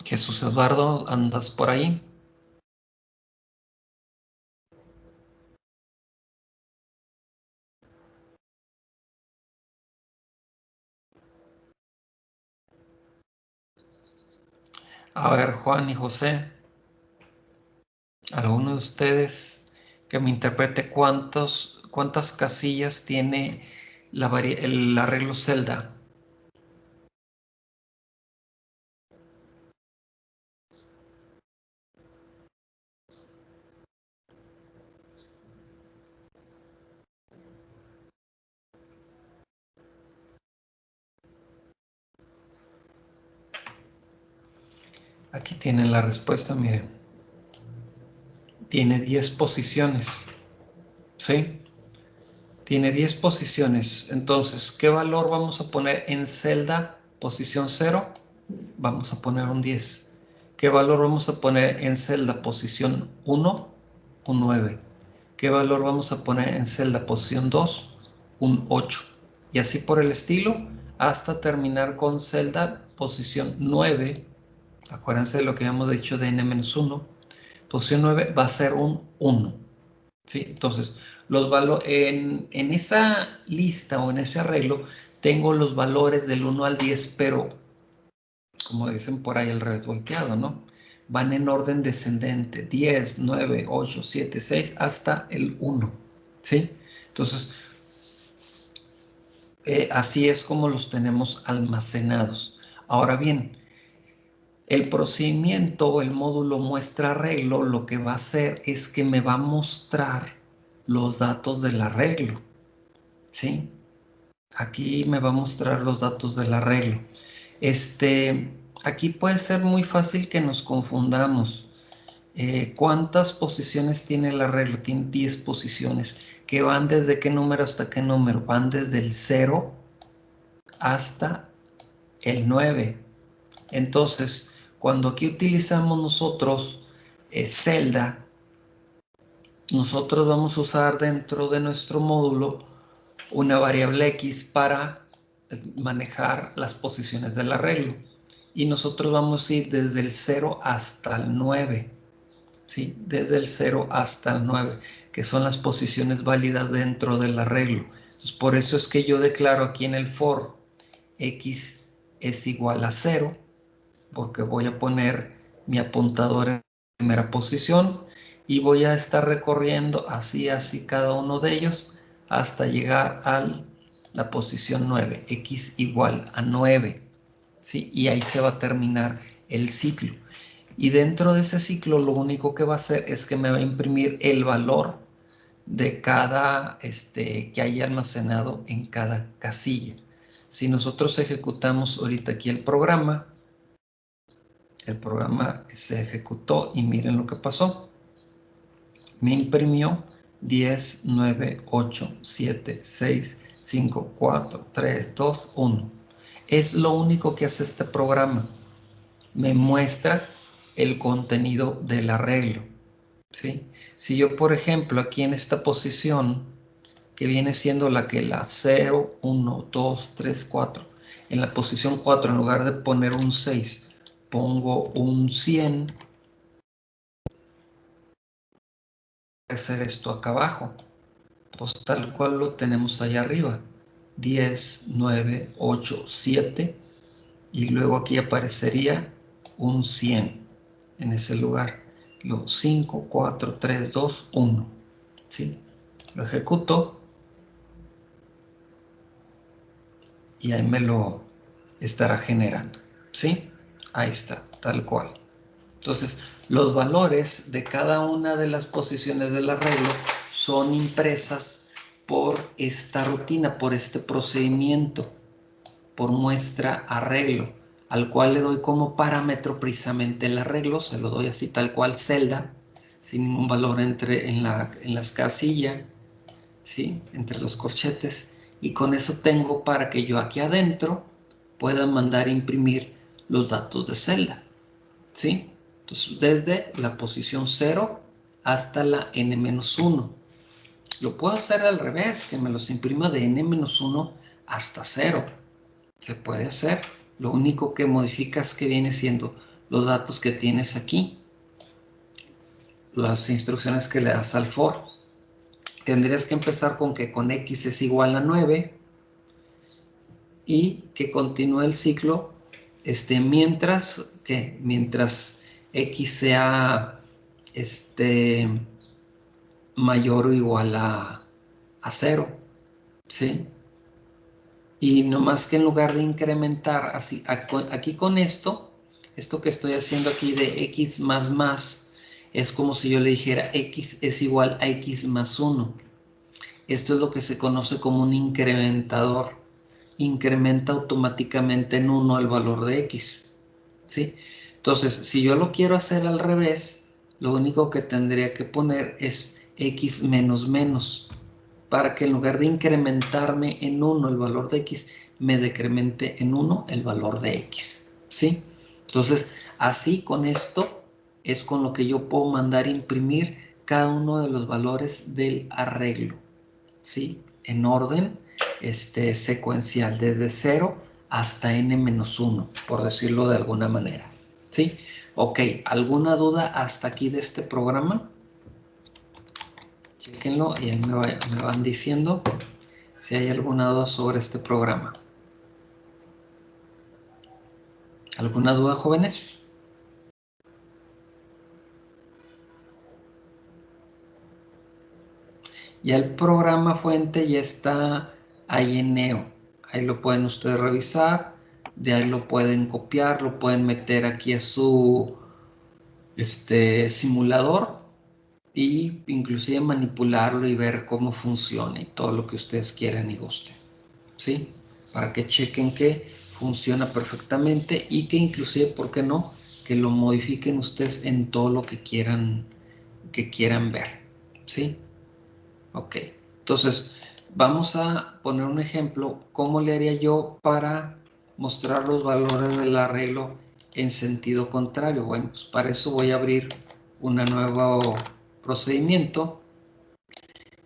Jesús Eduardo, ¿andas por ahí? A ver, Juan y José, ¿alguno de ustedes que me interprete cuántas casillas tiene el arreglo celda? Aquí tienen la respuesta, miren. Tiene 10 posiciones, ¿sí? Tiene 10 posiciones. Entonces, ¿qué valor vamos a poner en celda posición 0? Vamos a poner un 10. ¿Qué valor vamos a poner en celda posición 1? Un 9. ¿Qué valor vamos a poner en celda posición 2? Un 8. Y así por el estilo, hasta terminar con celda posición 9. Acuérdense de lo que habíamos dicho de n-1. Posición 9 va a ser un 1. ¿Sí? Entonces, en esa lista o en ese arreglo tengo los valores del 1 al 10, pero como dicen por ahí, al revés volteado, ¿no? Van en orden descendente, 10, 9, 8, 7, 6, hasta el 1, ¿sí? Entonces, así es como los tenemos almacenados. Ahora bien, el procedimiento o el módulo muestra arreglo lo que va a hacer es que me va a mostrar los datos del arreglo, ¿sí? Aquí me va a mostrar los datos del arreglo. Aquí puede ser muy fácil que nos confundamos. ¿Cuántas posiciones tiene el arreglo? Tiene 10 posiciones. ¿Que van desde qué número hasta qué número? Van desde el 0 hasta el 9. Entonces, cuando aquí utilizamos nosotros celda, nosotros vamos a usar dentro de nuestro módulo una variable X para manejar las posiciones del arreglo. Y nosotros vamos a ir desde el 0 hasta el 9. ¿Sí? Desde el 0 hasta el 9, que son las posiciones válidas dentro del arreglo. Entonces, por eso es que yo declaro aquí en el for X es igual a 0, porque voy a poner mi apuntador en primera posición y voy a estar recorriendo así cada uno de ellos hasta llegar a la posición 9, X igual a 9, ¿sí? Y ahí se va a terminar el ciclo. Y dentro de ese ciclo lo único que va a hacer es que me va a imprimir el valor de cada que haya almacenado en cada casilla. Si nosotros ejecutamos ahorita aquí el programa se ejecutó y miren lo que pasó. Me imprimió 10, 9, 8, 7, 6, 5, 4, 3, 2, 1. Es lo único que hace este programa. Me muestra el contenido del arreglo, ¿sí? Si yo, por ejemplo, aquí en esta posición, que viene siendo la 0, 1, 2, 3, 4, en la posición 4, en lugar de poner un 6, pongo un 100, hacer esto acá abajo, pues tal cual lo tenemos allá arriba, 10, 9, 8, 7, y luego aquí aparecería un 100 en ese lugar. Lo 5, 4, 3, 2, 1. ¿Sí? Lo ejecuto y ahí me lo estará generando. ¿Sí? Ahí está, tal cual. Entonces, los valores de cada una de las posiciones del arreglo son impresas por esta rutina, por este procedimiento, por muestra arreglo, al cual le doy como parámetro precisamente el arreglo, se lo doy así tal cual celda, sin ningún valor en las casillas, ¿sí? Entre los corchetes, y con eso tengo para que yo aquí adentro pueda mandar a imprimir los datos de celda, ¿sí? Entonces, desde la posición 0 hasta la n-1. Lo puedo hacer al revés, que me los imprima de n-1 hasta 0. Se puede hacer. Lo único que modificas que viene siendo los datos que tienes aquí, las instrucciones que le das al for. Tendrías que empezar con que con x es igual a 9 y que continúe el ciclo mientras x sea mayor o igual a 0, ¿sí? Y nomás que en lugar de incrementar así, aquí con esto que estoy haciendo aquí de x más, es como si yo le dijera x es igual a x más 1. Esto es lo que se conoce como un incrementador. Incrementa automáticamente en 1 el valor de x, ¿sí? Entonces, si yo lo quiero hacer al revés, lo único que tendría que poner es x menos menos, para que en lugar de incrementarme en 1 el valor de x, me decremente en 1 el valor de x, ¿sí? Entonces, así con esto es con lo que yo puedo mandar imprimir cada uno de los valores del arreglo, ¿sí? En orden secuencial, desde 0 hasta n-1, por decirlo de alguna manera, ¿sí? Ok, ¿alguna duda hasta aquí de este programa? Chéquenlo y ahí me van diciendo si hay alguna duda sobre este programa. ¿Alguna duda, jóvenes? Ya el programa fuente ya está ahí en Neo. Ahí lo pueden ustedes revisar. De ahí lo pueden copiar, lo pueden meter aquí a su simulador y inclusive manipularlo y ver cómo funciona y todo lo que ustedes quieran y gusten, ¿sí? Para que chequen que funciona perfectamente y que inclusive, ¿por qué no?, que lo modifiquen ustedes en todo lo que quieran ver, ¿sí? Ok, entonces vamos a poner un ejemplo. ¿Cómo le haría yo para mostrar los valores del arreglo en sentido contrario? Bueno, pues para eso voy a abrir un nuevo procedimiento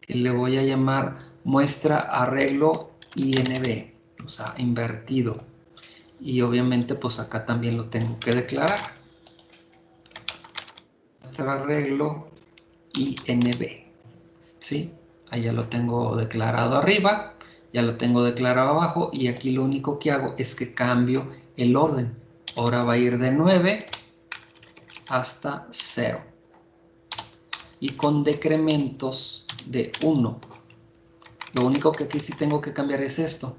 que le voy a llamar muestra arreglo INB, o sea, invertido. Y obviamente pues acá también lo tengo que declarar. Muestra arreglo INB, ¿sí? Ahí ya lo tengo declarado arriba, ya lo tengo declarado abajo y aquí lo único que hago es que cambio el orden. Ahora va a ir de 9 hasta 0 y con decrementos de 1. Lo único que aquí sí tengo que cambiar es esto,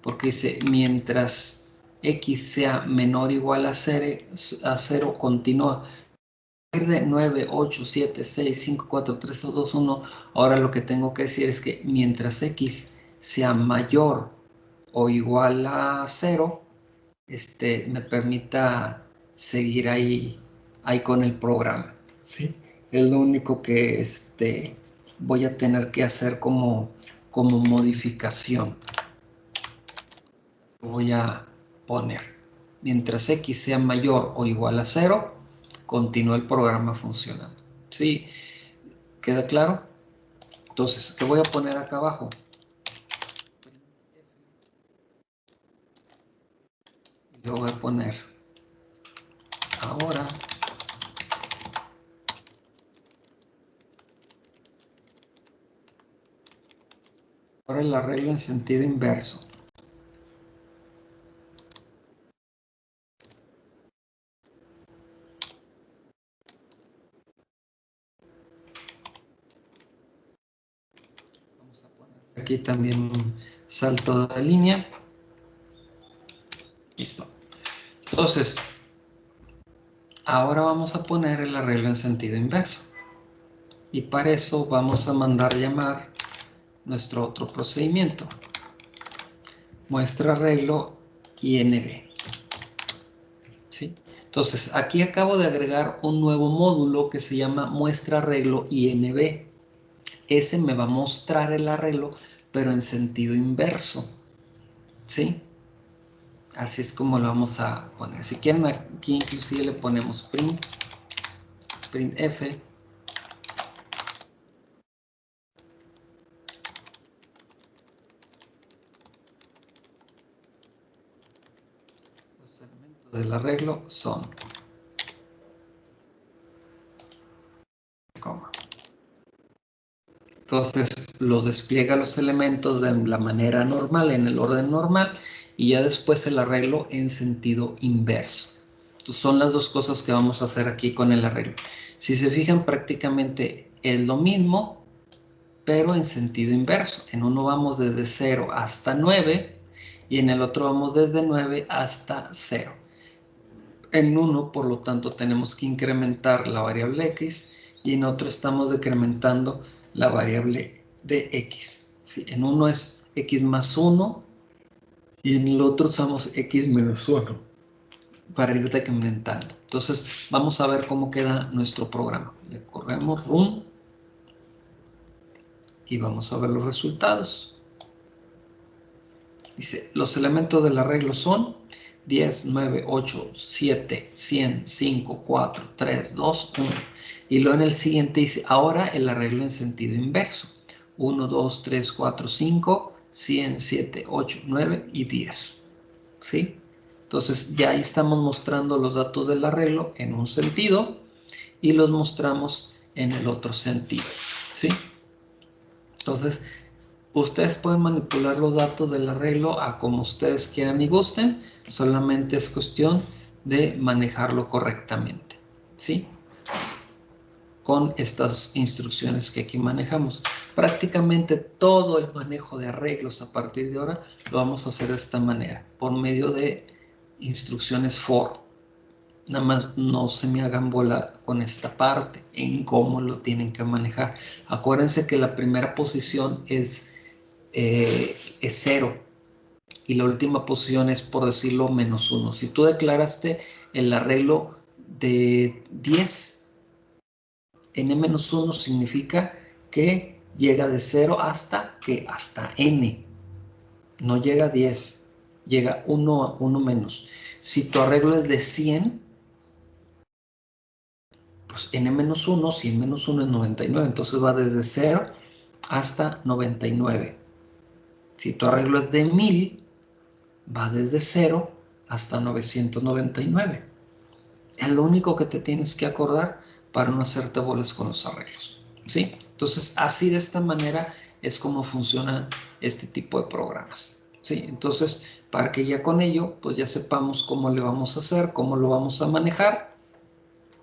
porque dice mientras x sea menor o igual a 0 continúa. De 9, 8, 7, 6, 5, 4, 3, 2, 1. Ahora lo que tengo que decir es que mientras x sea mayor o igual a 0, me permita seguir ahí con el programa, ¿sí? Es lo único que voy a tener que hacer como modificación. Voy a poner, mientras x sea mayor o igual a 0, continúa el programa funcionando. ¿Sí? ¿Queda claro? Entonces, ¿qué voy a poner acá abajo? Yo voy a poner ahora el arreglo en sentido inverso. Vamos a poner aquí también un salto de línea. Listo. Entonces, ahora vamos a poner el arreglo en sentido inverso. Y para eso vamos a mandar llamar nuestro otro procedimiento. Muestra arreglo INB. ¿Sí? Entonces, aquí acabo de agregar un nuevo módulo que se llama muestra arreglo INB. Ese me va a mostrar el arreglo, pero en sentido inverso. ¿Sí? Así es como lo vamos a poner. Si quieren, aquí inclusive le ponemos printf. Los elementos del arreglo son coma. Entonces los despliega los elementos de la manera normal, en el orden normal, y ya después el arreglo en sentido inverso. Entonces son las dos cosas que vamos a hacer aquí con el arreglo. Si se fijan, prácticamente es lo mismo, pero en sentido inverso. En uno vamos desde 0 hasta 9 y en el otro vamos desde 9 hasta 0. En uno, por lo tanto, tenemos que incrementar la variable x y en otro estamos decrementando la variable de x. ¿Sí? En uno es x más 1 y en el otro usamos x menos 1 para ir decrementando. Entonces, vamos a ver cómo queda nuestro programa. Le corremos run y vamos a ver los resultados. Dice, los elementos del arreglo son 10, 9, 8, 7, 100, 5, 4, 3, 2, 1. Y luego en el siguiente dice, ahora el arreglo en sentido inverso. 1, 2, 3, 4, 5, 100, 7, 8, 9 y 10. ¿Sí? Entonces ya ahí estamos mostrando los datos del arreglo en un sentido y los mostramos en el otro sentido. ¿Sí? Entonces, ustedes pueden manipular los datos del arreglo a como ustedes quieran y gusten, solamente es cuestión de manejarlo correctamente, ¿sí? Con estas instrucciones que aquí manejamos. Prácticamente todo el manejo de arreglos a partir de ahora lo vamos a hacer de esta manera, por medio de instrucciones for. Nada más no se me hagan bola con esta parte, en cómo lo tienen que manejar. Acuérdense que la primera posición es 0 y la última posición es, por decirlo, -1. Si tú declaraste el arreglo de 10, n-1 significa que llega de 0 hasta n. No llega a 10, llega 1 menos. Si tu arreglo es de 100, pues n-1, 100 menos 1 es 99, entonces va desde 0 hasta 99. Si tu arreglo es de 1000, va desde 0 hasta 999. Es lo único que te tienes que acordar para no hacerte bolas con los arreglos, ¿sí? Entonces, así de esta manera es como funciona este tipo de programas, ¿sí? Entonces, para que ya con ello, pues ya sepamos cómo le vamos a hacer, cómo lo vamos a manejar,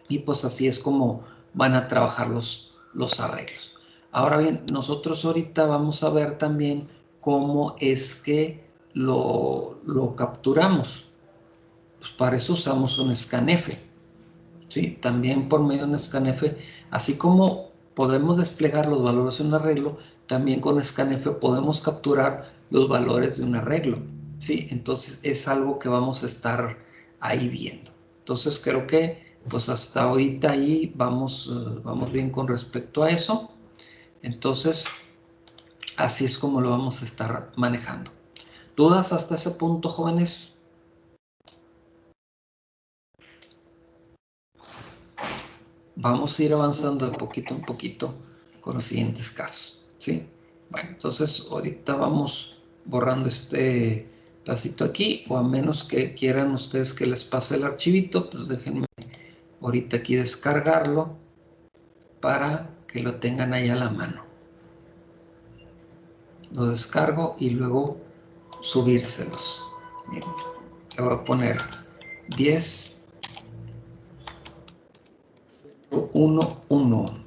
y pues así es como van a trabajar los arreglos. Ahora bien, nosotros ahorita vamos a ver también cómo es que lo capturamos. Pues para eso usamos un scanf. ¿Sí? También por medio de un scanf, así como podemos desplegar los valores de un arreglo, también con scanf podemos capturar los valores de un arreglo, ¿sí? Entonces es algo que vamos a estar ahí viendo. Entonces creo que pues hasta ahorita ahí vamos bien con respecto a eso. Entonces así es como lo vamos a estar manejando. ¿Dudas hasta ese punto, jóvenes? Vamos a ir avanzando de poquito en poquito con los siguientes casos, ¿sí? Bueno, entonces ahorita vamos borrando este pedacito aquí, o a menos que quieran ustedes que les pase el archivito, pues déjenme ahorita aquí descargarlo para que lo tengan ahí a la mano. Lo descargo y luego subírselos. Miren, le voy a poner 10.1.1.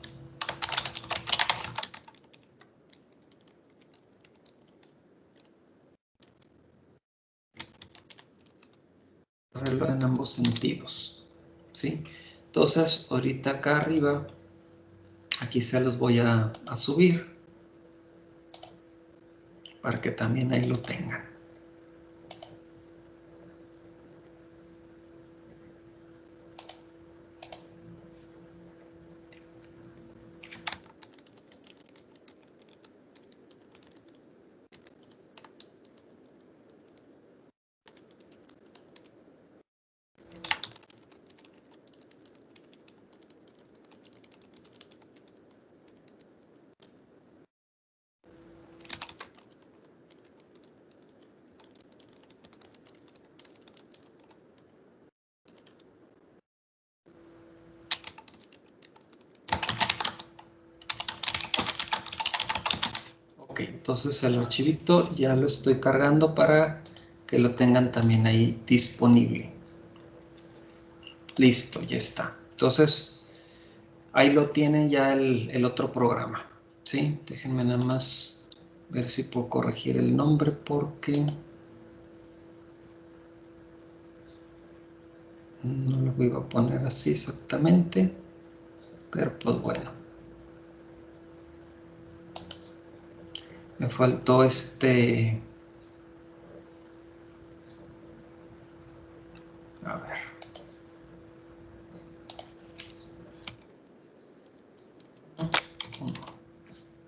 En ambos sentidos, ¿sí? Entonces, ahorita acá arriba, aquí se los voy a subir para que también ahí lo tengan. Ok, entonces el archivito ya lo estoy cargando para que lo tengan también ahí disponible. Listo, ya está. Entonces, ahí lo tienen ya el otro programa, ¿sí? Déjenme nada más ver si puedo corregir el nombre porque no lo voy a poner así exactamente, pero pues bueno. Me faltó a ver.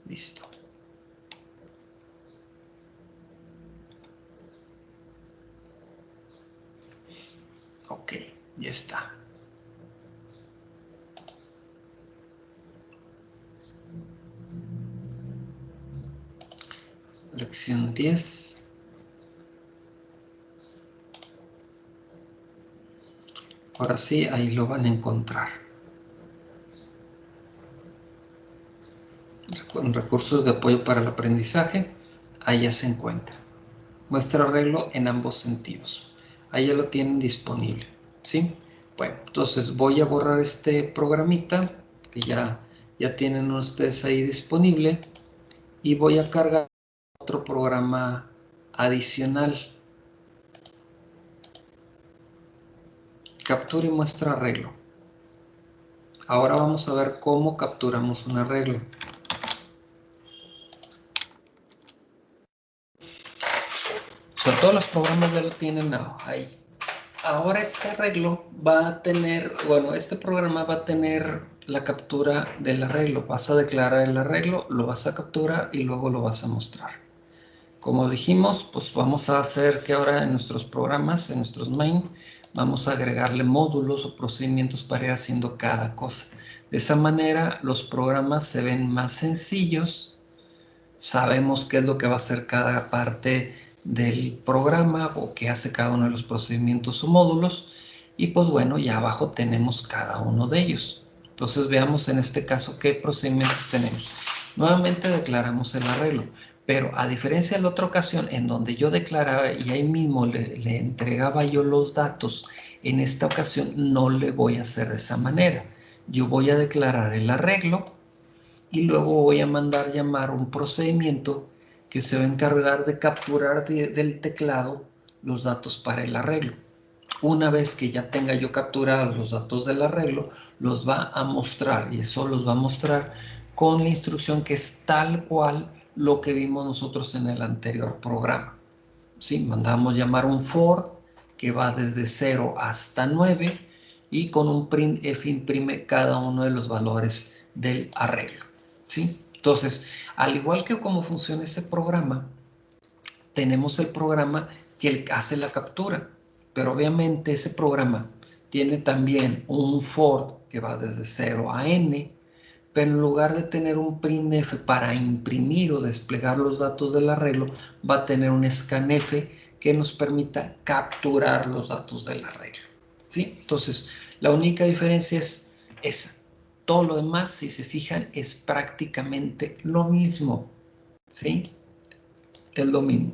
Listo. Ok, ya está. Lección 10. Ahora sí, ahí lo van a encontrar. Con recursos de apoyo para el aprendizaje, ahí ya se encuentra. Muestra arreglo en ambos sentidos. Ahí ya lo tienen disponible, ¿sí? Bueno, entonces voy a borrar este programita que ya tienen ustedes ahí disponible y voy a cargar otro programa adicional. Captura y muestra arreglo. Ahora vamos a ver cómo capturamos un arreglo. O sea, todos los programas ya lo tienen ahí. Ahora este arreglo va a tener, bueno, este programa va a tener la captura del arreglo. Vas a declarar el arreglo, lo vas a capturar y luego lo vas a mostrar. Como dijimos, pues vamos a hacer que ahora en nuestros programas, en nuestros main, vamos a agregarle módulos o procedimientos para ir haciendo cada cosa. De esa manera los programas se ven más sencillos, sabemos qué es lo que va a hacer cada parte del programa o qué hace cada uno de los procedimientos o módulos y pues bueno, ya abajo tenemos cada uno de ellos. Entonces veamos en este caso qué procedimientos tenemos. Nuevamente declaramos el arreglo, pero a diferencia de la otra ocasión en donde yo declaraba y ahí mismo le entregaba yo los datos, en esta ocasión no le voy a hacer de esa manera. Yo voy a declarar el arreglo y luego voy a mandar llamar un procedimiento que se va a encargar de capturar del teclado los datos para el arreglo. Una vez que ya tenga yo capturados los datos del arreglo, los va a mostrar y eso los va a mostrar con la instrucción que es tal cual lo que vimos nosotros en el anterior programa. ¿Sí? Mandamos llamar un for que va desde 0 hasta 9 y con un printf imprime cada uno de los valores del arreglo. ¿Sí? Entonces, al igual que cómo funciona este programa, tenemos el programa que hace la captura, pero obviamente ese programa tiene también un for que va desde 0 a n, pero en lugar de tener un printf para imprimir o desplegar los datos del arreglo, va a tener un scanf que nos permita capturar los datos del arreglo. ¿Sí? Entonces, la única diferencia es esa. Todo lo demás, si se fijan, es prácticamente lo mismo. ¿Sí? Es lo mismo.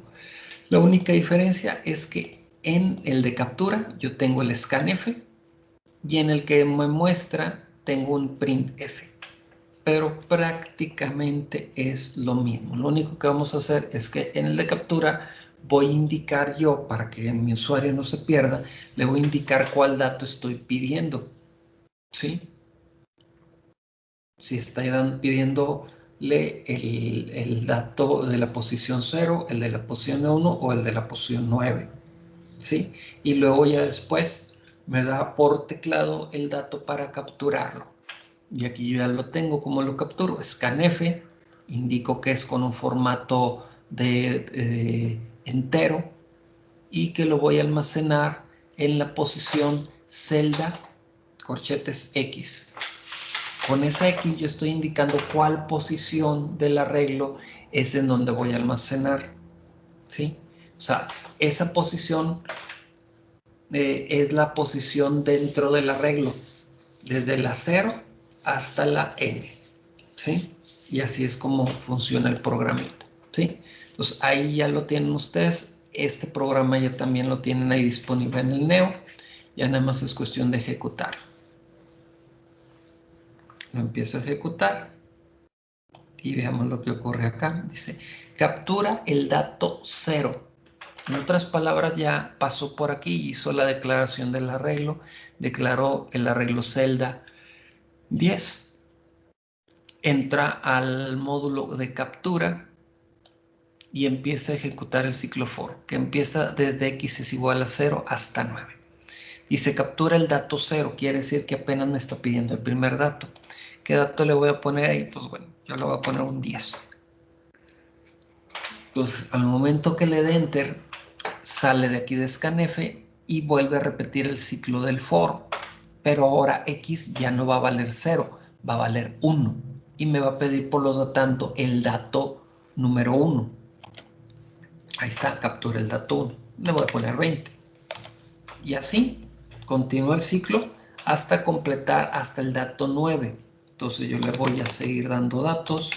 La única diferencia es que en el de captura yo tengo el scanf y en el que me muestra tengo un printf. Pero prácticamente es lo mismo. Lo único que vamos a hacer es que en el de captura voy a indicar yo, para que mi usuario no se pierda, le voy a indicar cuál dato estoy pidiendo. ¿Sí? Si está pidiéndole el dato de la posición 0, el de la posición 1 o el de la posición 9. ¿Sí? Y luego ya después me da por teclado el dato para capturarlo. Y aquí yo ya lo tengo. ¿Cómo lo capturo? Scanf, indico que es con un formato de entero y que lo voy a almacenar en la posición celda corchetes X. Con esa X yo estoy indicando cuál posición del arreglo es en donde voy a almacenar. ¿Sí? O sea, esa posición es la posición dentro del arreglo, desde la 0 hasta la n, ¿sí? Y así es como funciona el programita, ¿sí? Entonces ahí ya lo tienen ustedes, este programa ya también lo tienen ahí disponible en el Neo, ya nada más es cuestión de ejecutarlo. Lo empiezo a ejecutar y veamos lo que ocurre acá. Dice, captura el dato 0. En otras palabras, ya pasó por aquí, hizo la declaración del arreglo, declaró el arreglo celda 10, entra al módulo de captura y empieza a ejecutar el ciclo for, que empieza desde x es igual a 0 hasta 9. Y se captura el dato 0, quiere decir que apenas me está pidiendo el primer dato. ¿Qué dato le voy a poner ahí? Pues bueno, yo le voy a poner un 10. Entonces, al momento que le dé enter, sale de aquí de scanf y vuelve a repetir el ciclo del for, pero ahora x ya no va a valer 0, va a valer 1 y me va a pedir por lo tanto el dato número 1. Ahí está, captura el dato 1, le voy a poner 20 y así continúa el ciclo hasta completar hasta el dato 9. Entonces yo le voy a seguir dando datos.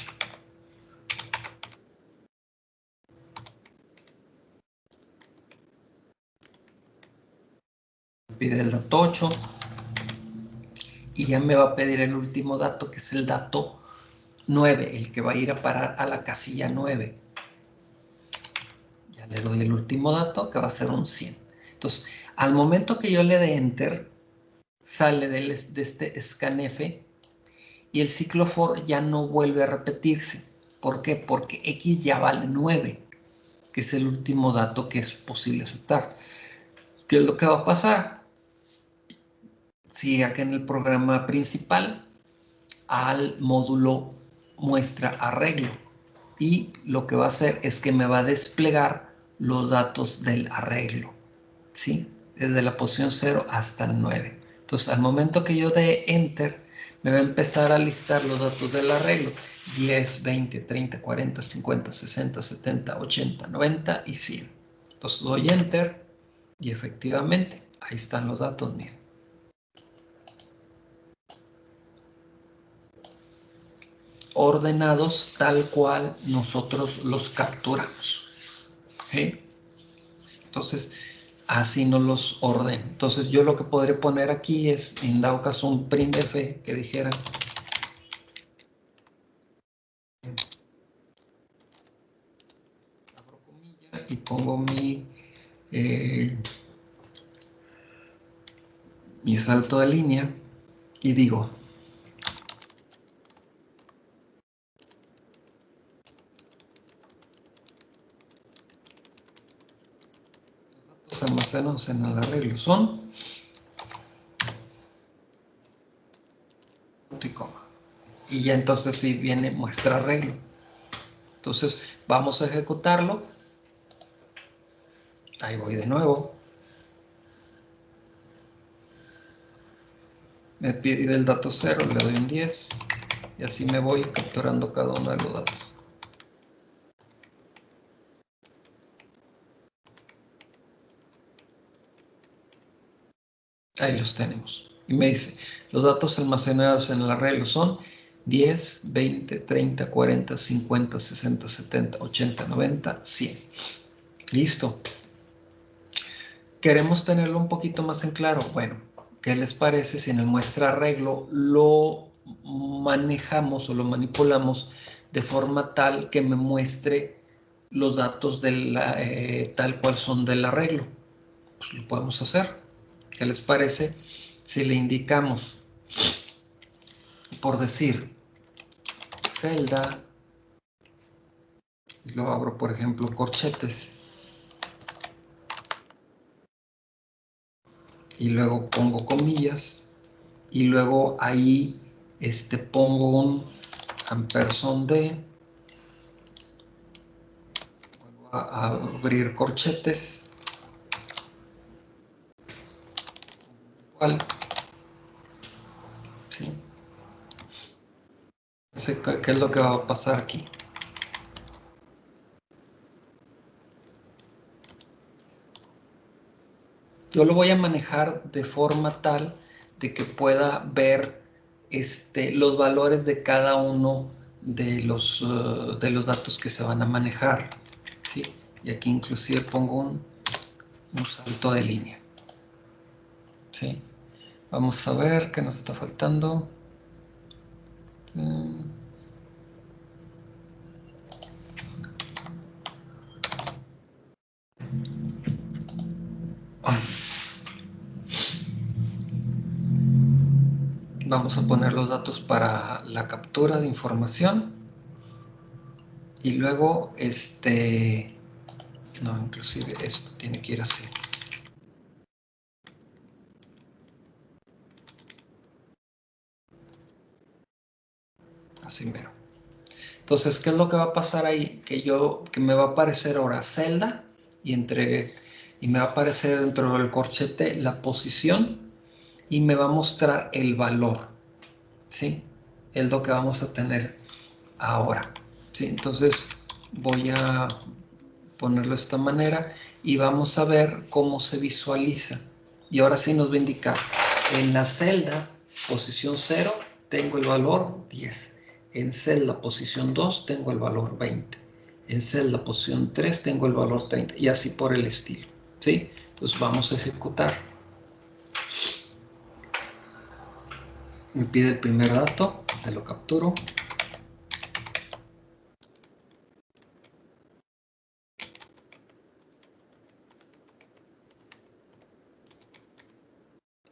Pide el dato 8 y ya me va a pedir el último dato, que es el dato 9, el que va a ir a parar a la casilla 9. Ya le doy el último dato, que va a ser un 100. Entonces, al momento que yo le dé enter, sale de este scanf y el ciclo for ya no vuelve a repetirse. ¿Por qué? Porque X ya vale 9, que es el último dato que es posible aceptar. ¿Qué es lo que va a pasar? Si acá en el programa principal al módulo muestra arreglo y lo que va a hacer es que me va a desplegar los datos del arreglo, ¿sí? Desde la posición 0 hasta el 9. Entonces, al momento que yo dé Enter, me va a empezar a listar los datos del arreglo. 10, 20, 30, 40, 50, 60, 70, 80, 90 y 100. Entonces doy Enter y efectivamente, ahí están los datos, miren. Ordenados tal cual nosotros los capturamos. ¿Sí? Entonces, así no los ordeno. Entonces, yo lo que podré poner aquí es, en dado caso, un printf que dijera abro comilla y pongo mi salto de línea y digo, los almacenados en el arreglo son punto y coma. Y ya entonces sí viene muestra arreglo. Entonces, vamos a ejecutarlo. Ahí voy de nuevo. Me pide el dato 0, le doy un 10 y así me voy capturando cada uno de los datos. Ahí los tenemos. Y me dice, los datos almacenados en el arreglo son 10, 20, 30, 40, 50, 60, 70, 80, 90, 100. Listo. Queremos tenerlo un poquito más en claro. Bueno, ¿qué les parece si en el muestra arreglo lo manejamos o lo manipulamos de forma tal que me muestre los datos tal cual son del arreglo? Pues lo podemos hacer. ¿Qué les parece si le indicamos, por decir, celda, y lo abro, por ejemplo, corchetes, y luego pongo comillas, y luego ahí pongo un ampersand d, vuelvo a abrir corchetes, igual, ¿sí? ¿Qué es lo que va a pasar aquí? Yo lo voy a manejar de forma tal de que pueda ver los valores de cada uno de los datos que se van a manejar, ¿sí? Y aquí inclusive pongo un salto de línea, ¿sí? Vamos a ver qué nos está faltando. Vamos a poner los datos para la captura de información y luego no, inclusive esto tiene que ir así. Así mero. Entonces, ¿qué es lo que va a pasar ahí? Que me va a aparecer ahora celda y me va a aparecer dentro del corchete la posición y me va a mostrar el valor, ¿sí? Es lo que vamos a tener ahora, ¿sí? Entonces, voy a ponerlo de esta manera y vamos a ver cómo se visualiza. Y ahora sí nos va a indicar, en la celda, posición 0, tengo el valor 10. En celda posición 2 tengo el valor 20. En celda posición 3 tengo el valor 30 y así por el estilo, ¿sí? Entonces vamos a ejecutar. Me pide el primer dato, se lo capturo.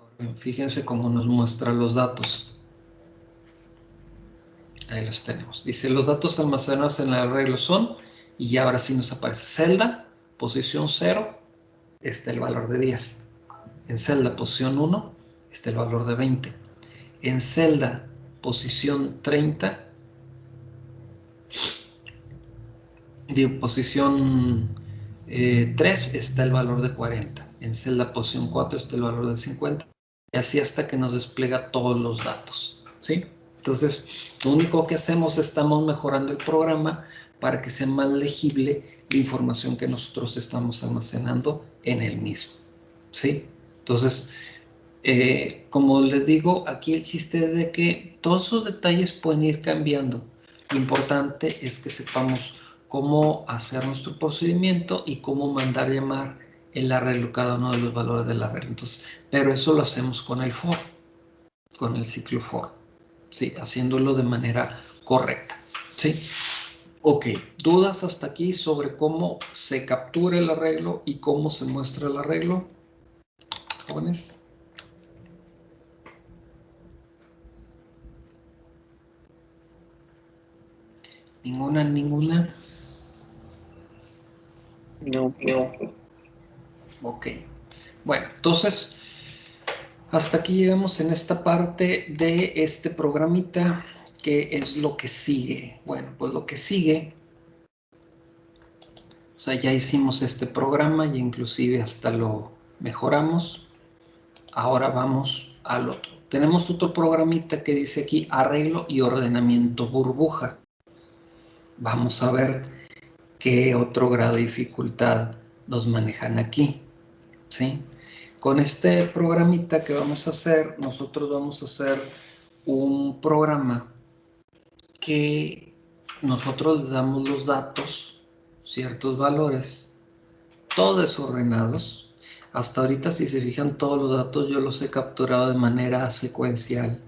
Ahora Fíjense cómo nos muestra los datos. Ahí los tenemos. Dice, los datos almacenados en el arreglo son, y ya ahora sí nos aparece celda, posición 0, está el valor de 10. En celda, posición 1, está el valor de 20. En celda, posición 30, digo, posición 3 está el valor de 40. En celda, posición 4 está el valor de 50. Y así hasta que nos despliega todos los datos, ¿sí? Entonces, lo único que hacemos, estamos mejorando el programa para que sea más legible la información que nosotros estamos almacenando en el mismo, ¿sí? Entonces, como les digo, aquí el chiste es de que todos esos detalles pueden ir cambiando. Lo importante es que sepamos cómo hacer nuestro procedimiento y cómo mandar llamar el arreglo, cada uno de los valores del arreglo. Entonces, pero eso lo hacemos con el for, con el ciclo for, ¿sí? Haciéndolo de manera correcta, ¿sí? Ok, ¿dudas hasta aquí sobre cómo se captura el arreglo y cómo se muestra el arreglo, jóvenes? Ninguna, ninguna. No. Ok. Bueno, entonces, hasta aquí llegamos en esta parte de este programita, que es lo que sigue. Bueno, pues lo que sigue, o sea, ya hicimos este programa y inclusive hasta lo mejoramos. Ahora vamos al otro. Tenemos otro programita que dice aquí arreglo y ordenamiento burbuja. Vamos a ver qué otro grado de dificultad nos manejan aquí, ¿sí? Con este programita que vamos a hacer, nosotros vamos a hacer un programa que nosotros les damos los datos, ciertos valores, todos desordenados. Hasta ahorita, si se fijan, todos los datos yo los he capturado de manera secuencial.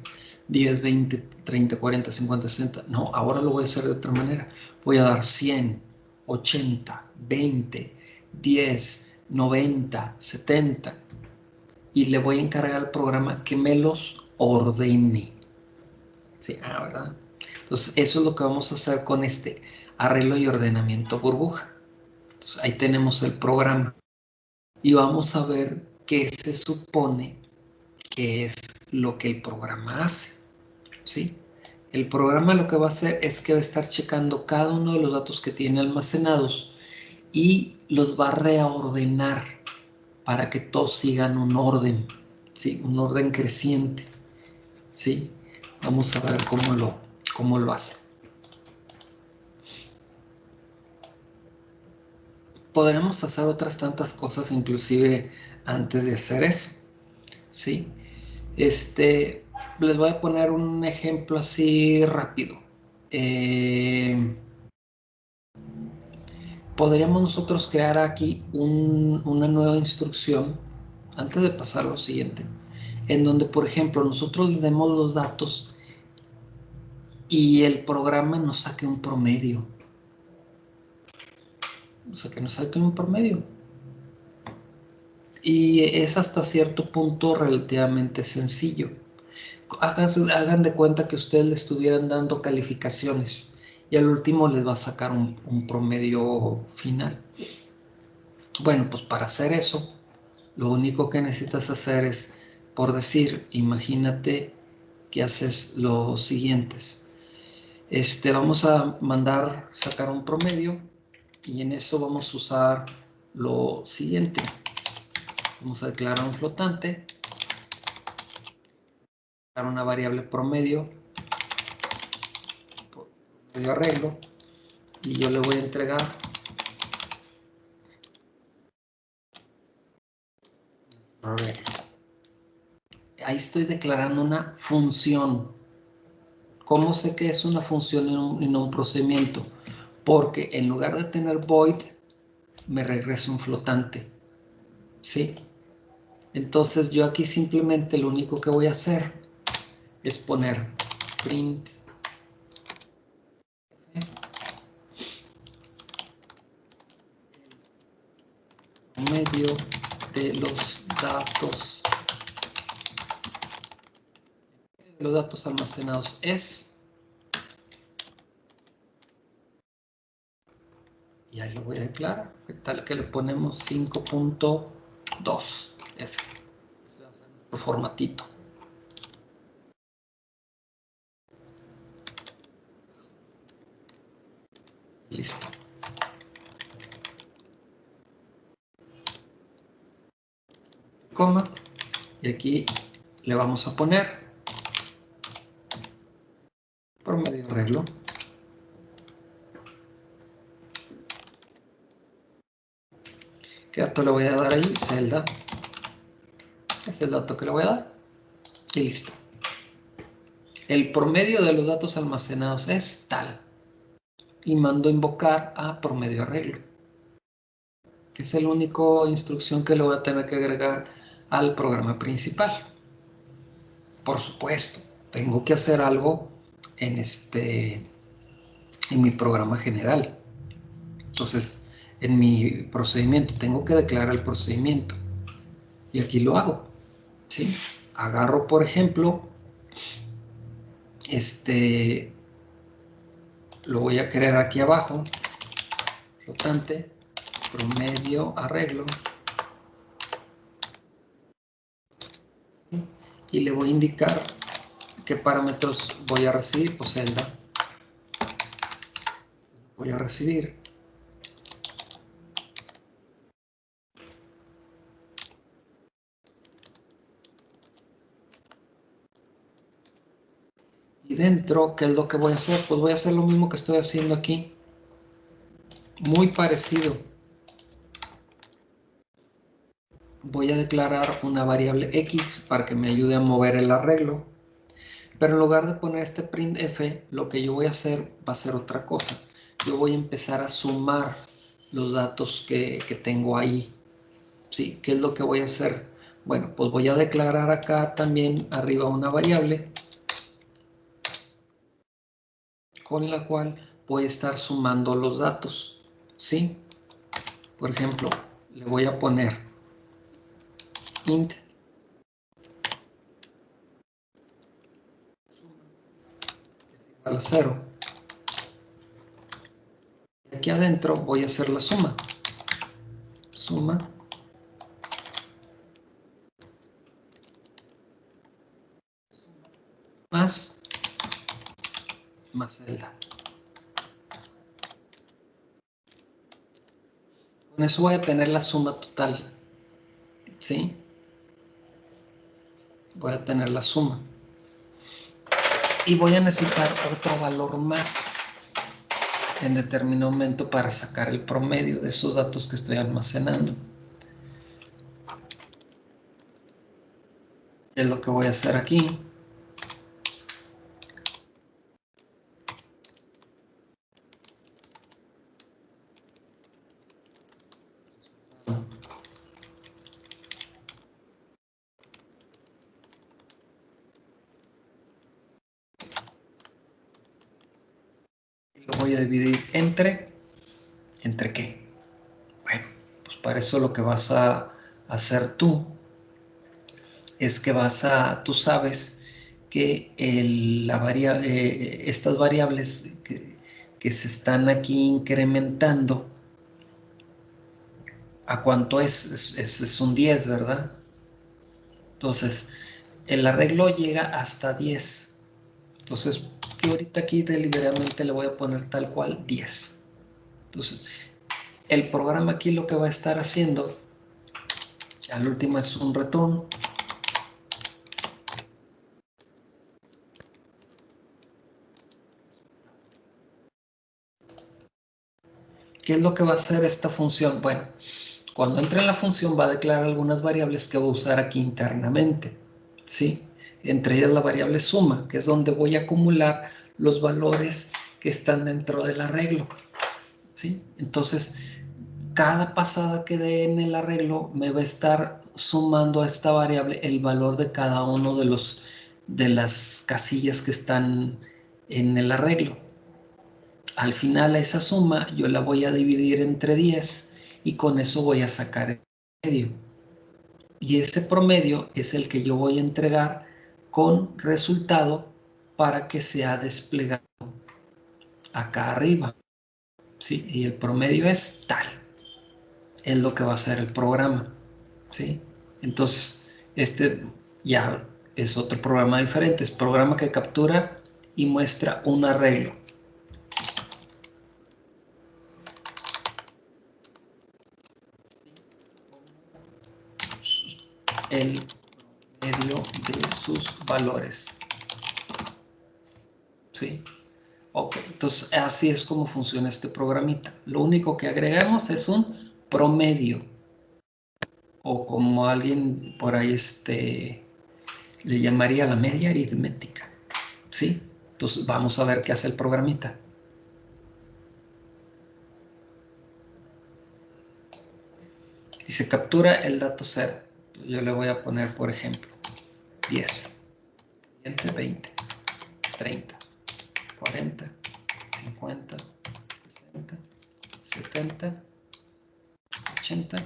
10, 20, 30, 40, 50, 60. No, ahora lo voy a hacer de otra manera. Voy a dar 100, 80, 20, 10, 90, 70. Y le voy a encargar al programa que me los ordene. Sí, ¿verdad? Entonces, eso es lo que vamos a hacer con este arreglo y ordenamiento burbuja. Entonces, ahí tenemos el programa. Y vamos a ver qué se supone que es lo que el programa hace, ¿sí? El programa lo que va a hacer es que va a estar checando cada uno de los datos que tiene almacenados y los va a reordenar para que todos sigan un orden, ¿sí? Un orden creciente, ¿sí? Vamos a ver cómo lo hace. Podríamos hacer otras tantas cosas inclusive antes de hacer eso, ¿sí? Les voy a poner un ejemplo así rápido. Podríamos nosotros crear aquí una nueva instrucción antes de pasar a lo siguiente, en donde, por ejemplo, nosotros le demos los datos y el programa nos saque un promedio. O sea, que nos saque un promedio. Y es hasta cierto punto relativamente sencillo. Hagan de cuenta que ustedes le estuvieran dando calificaciones y al último les va a sacar un promedio final. Bueno, pues para hacer eso, lo único que necesitas hacer es, por decir, imagínate que haces los siguientes. Vamos a mandar sacar un promedio y en eso vamos a usar lo siguiente. Vamos a declarar un flotante, una variable promedio arreglo, y yo le voy a entregar arreglo. Ahí estoy declarando una función. ¿Cómo sé que es una función y no un procedimiento? Porque en lugar de tener void, me regresa un flotante, ¿sí? Entonces yo aquí simplemente lo único que voy a hacer es poner print medio de los datos los datos almacenados es, y ahí lo voy a declarar, ¿qué tal que le ponemos 5.2 F? Ese va a ser nuestro formatito. Listo. Coma, y aquí le vamos a poner promedio arreglo. ¿Qué dato le voy a dar ahí? Celda. Este es el dato que le voy a dar. Y listo. El promedio de los datos almacenados es tal. Y mando a invocar a promedio arreglo. Es la única instrucción que le voy a tener que agregar al programa principal. Por supuesto, tengo que hacer algo en mi programa general. Entonces, en mi procedimiento, tengo que declarar el procedimiento. Y aquí lo hago. ¿Sí? Agarro, por ejemplo, lo voy a crear aquí abajo, flotante, promedio, arreglo. ¿Sí? Y le voy a indicar qué parámetros voy a recibir, pues celda. Voy a recibir. Y dentro, ¿qué es lo que voy a hacer? Pues voy a hacer lo mismo que estoy haciendo aquí. Muy parecido. Voy a declarar una variable X para que me ayude a mover el arreglo. Pero en lugar de poner este printf, lo que yo voy a hacer va a ser otra cosa. Yo voy a empezar a sumar los datos que tengo ahí. ¿Sí? ¿Qué es lo que voy a hacer? Bueno, pues voy a declarar acá también arriba una variable con la cual voy a estar sumando los datos. ¿Sí? Por ejemplo, le voy a poner int igual a 0. Y aquí adentro voy a hacer la suma. Suma más celda. Con eso voy a tener la suma total. ¿Sí? Voy a tener la suma. Y voy a necesitar otro valor más en determinado momento para sacar el promedio de esos datos que estoy almacenando. Es lo que voy a hacer aquí. Lo voy a dividir ¿entre qué? Bueno, pues para eso lo que vas a hacer tú es que tú sabes que estas variables que se están aquí incrementando, ¿a cuánto es? Es un 10, ¿verdad? Entonces, el arreglo llega hasta 10. Entonces, yo ahorita aquí deliberadamente le voy a poner tal cual 10. Entonces, el programa aquí lo que va a estar haciendo, al último es un return. ¿Qué es lo que va a hacer esta función? Bueno, cuando entre en la función va a declarar algunas variables que voy a usar aquí internamente, ¿sí? Entre ellas la variable suma, que es donde voy a acumular los valores que están dentro del arreglo, ¿sí? Entonces, cada pasada que dé en el arreglo me va a estar sumando a esta variable el valor de cada uno de las casillas que están en el arreglo. Al final a esa suma yo la voy a dividir entre 10 y con eso voy a sacar el promedio. Y ese promedio es el que yo voy a entregar con resultado para que sea desplegado acá arriba, ¿sí? Y el promedio es tal, es lo que va a hacer el programa, ¿sí? Entonces, este ya es otro programa diferente, es programa que captura y muestra un arreglo. El promedio de sus valores, ¿sí? Ok, entonces así es como funciona este programita. Lo único que agregamos es un promedio, o como alguien por ahí le llamaría la media aritmética, ¿sí? Entonces vamos a ver qué hace el programita. Dice captura el dato 0. Yo le voy a poner, por ejemplo, 10, siguiente 20, 30, 40, 50, 60, 70, 80,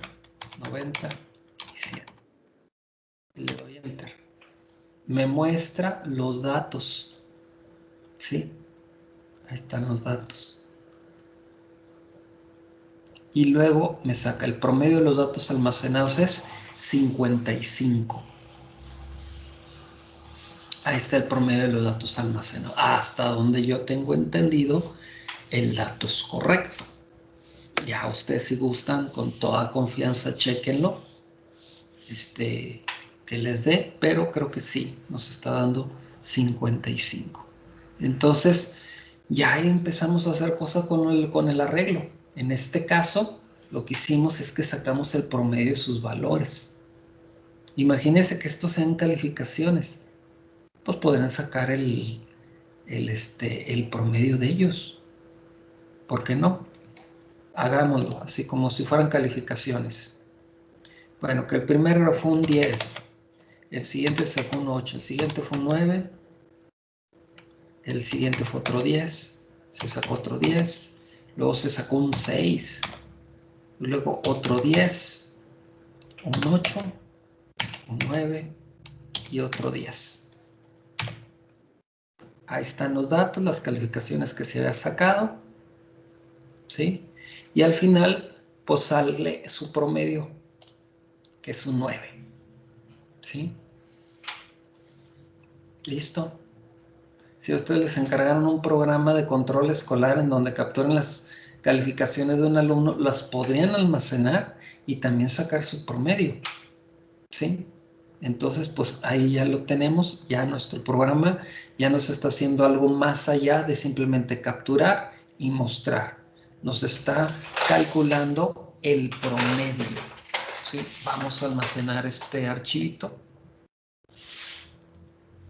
90 y 100. Le doy enter. Me muestra los datos, ¿sí? Ahí están los datos. Y luego me saca el promedio de los datos almacenados es 55. Ahí está el promedio de los datos almacenados. Hasta donde yo tengo entendido, el dato es correcto. Ya ustedes si gustan, con toda confianza, chequenlo. Que les dé, pero creo que sí, nos está dando 55. Entonces, ya empezamos a hacer cosas con el arreglo. En este caso, lo que hicimos es que sacamos el promedio de sus valores. Imagínense que estos sean calificaciones, pues podrán sacar el promedio de ellos. ¿Por qué no? Hagámoslo, así como si fueran calificaciones. Bueno, que el primero fue un 10, el siguiente sacó un 8, el siguiente fue un 9, el siguiente fue otro 10, se sacó otro 10, luego se sacó un 6, luego otro 10, un 8, un 9 y otro 10. Ahí están los datos, las calificaciones que se había sacado, ¿sí? Y al final, pues sale su promedio, que es un 9, ¿sí? ¿Listo? Si a ustedes les encargaron un programa de control escolar en donde capturen las calificaciones de un alumno, las podrían almacenar y también sacar su promedio, ¿sí? Entonces, pues ahí ya lo tenemos, ya nuestro programa ya nos está haciendo algo más allá de simplemente capturar y mostrar. Nos está calculando el promedio, ¿sí? Vamos a almacenar este archivito.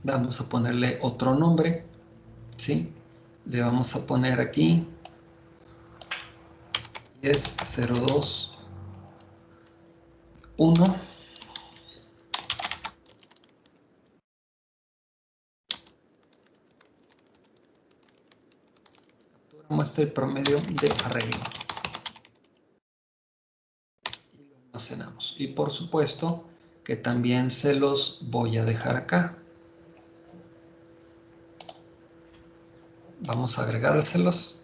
Vamos a ponerle otro nombre, ¿sí? Le vamos a poner aquí 10.0.2.1. Muestra el promedio de arreglo. Y lo almacenamos. Y por supuesto que también se los voy a dejar acá. Vamos a agregárselos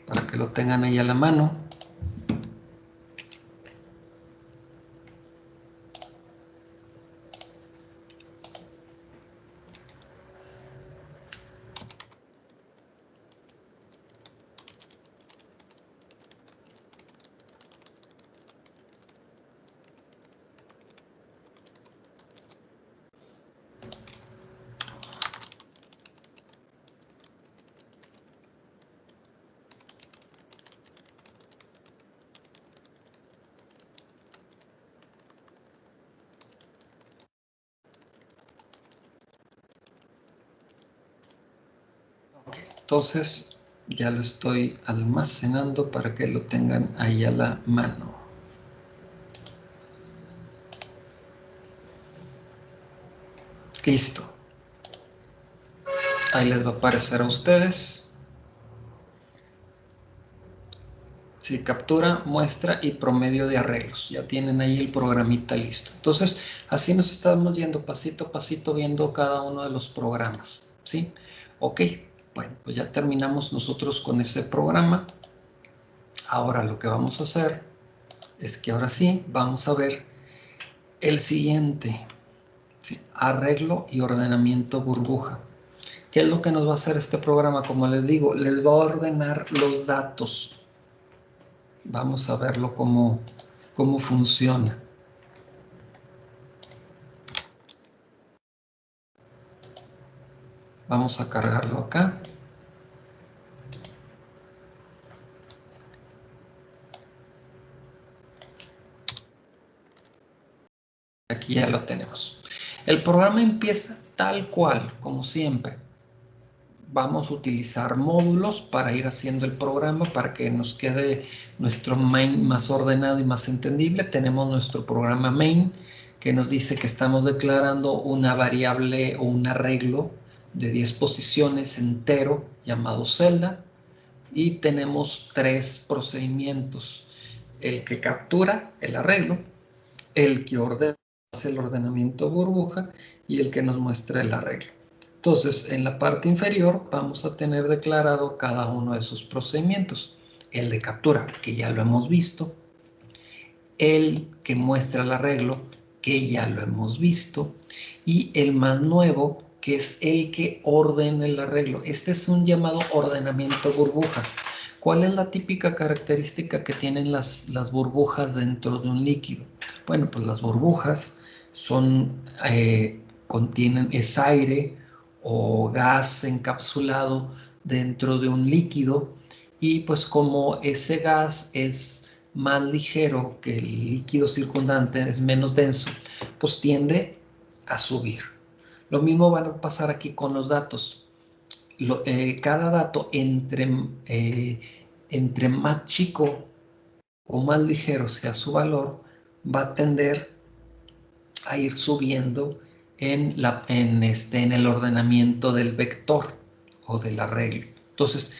para que lo tengan ahí a la mano. Okay, entonces ya lo estoy almacenando para que lo tengan ahí a la mano. Listo. Ahí les va a aparecer a ustedes. Sí, captura, muestra y promedio de arreglos. Ya tienen ahí el programita listo. Entonces, así nos estamos yendo pasito a pasito viendo cada uno de los programas. ¿Sí? Ok, bueno, pues ya terminamos nosotros con ese programa. Ahora lo que vamos a hacer es que ahora sí vamos a ver el siguiente. ¿Sí? Arreglo y ordenamiento burbuja. ¿Qué es lo que nos va a hacer este programa? Como les digo, les va a ordenar los datos. Vamos a verlo cómo funciona. Vamos a cargarlo acá. Aquí ya lo tenemos. El programa empieza tal cual, como siempre. Vamos a utilizar módulos para ir haciendo el programa para que nos quede nuestro main más ordenado y más entendible. Tenemos nuestro programa main que nos dice que estamos declarando una variable o un arreglo de 10 posiciones entero llamado celda y tenemos 3 procedimientos. El que captura el arreglo, el que ordena el ordenamiento burbuja y el que nos muestra el arreglo. Entonces, en la parte inferior vamos a tener declarado cada uno de esos procedimientos. El de captura, que ya lo hemos visto. El que muestra el arreglo, que ya lo hemos visto. Y el más nuevo, que es el que ordena el arreglo. Este es un llamado ordenamiento burbuja. ¿Cuál es la típica característica que tienen las burbujas dentro de un líquido? Bueno, pues las burbujas contienen aire o gas encapsulado dentro de un líquido y pues como ese gas es más ligero que el líquido circundante, es menos denso, pues tiende a subir. Lo mismo va a pasar aquí con los datos. Cada dato entre más chico o más ligero sea su valor, va a tender a ir subiendo en el ordenamiento del vector o del arreglo. Entonces,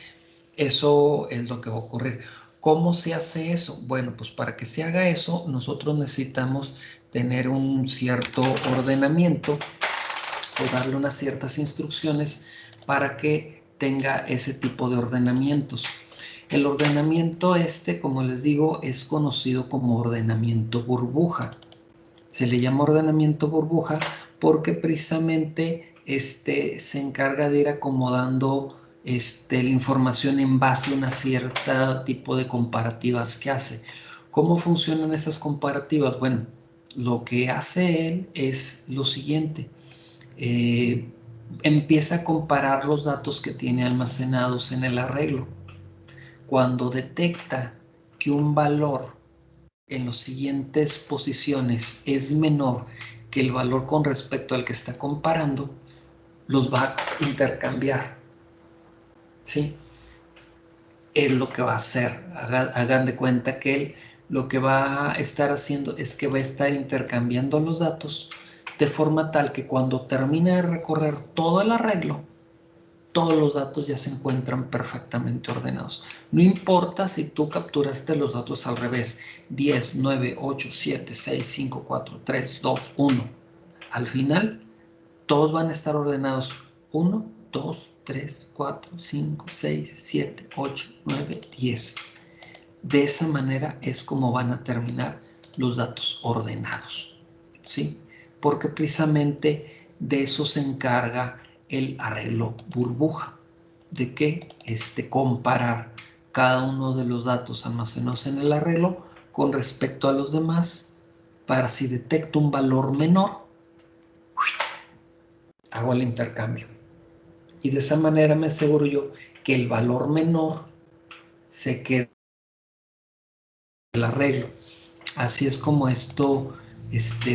eso es lo que va a ocurrir. ¿Cómo se hace eso? Bueno, pues para que se haga eso, nosotros necesitamos tener un cierto ordenamiento o darle unas ciertas instrucciones para que tenga ese tipo de ordenamientos. El ordenamiento como les digo, es conocido como ordenamiento burbuja. Se le llama ordenamiento burbuja porque precisamente se encarga de ir acomodando la información en base a una cierta tipo de comparativas que hace. ¿Cómo funcionan esas comparativas? Bueno, lo que hace él es lo siguiente. Empieza a comparar los datos que tiene almacenados en el arreglo. Cuando detecta que un valor en las siguientes posiciones es menor que el valor con respecto al que está comparando, los va a intercambiar. ¿Sí? Es lo que va a hacer. Hagan de cuenta que él lo que va a estar haciendo es que va a estar intercambiando los datos de forma tal que cuando termine de recorrer todo el arreglo, todos los datos ya se encuentran perfectamente ordenados. No importa si tú capturaste los datos al revés, 10, 9, 8, 7, 6, 5, 4, 3, 2, 1. Al final, todos van a estar ordenados 1, 2, 3, 4, 5, 6, 7, 8, 9, 10. De esa manera es como van a terminar los datos ordenados, ¿sí? Porque precisamente de eso se encarga el arreglo burbuja, de que comparar cada uno de los datos almacenados en el arreglo con respecto a los demás para si detecto un valor menor, hago el intercambio. Y de esa manera me aseguro yo que el valor menor se quede en el arreglo. Así es como esto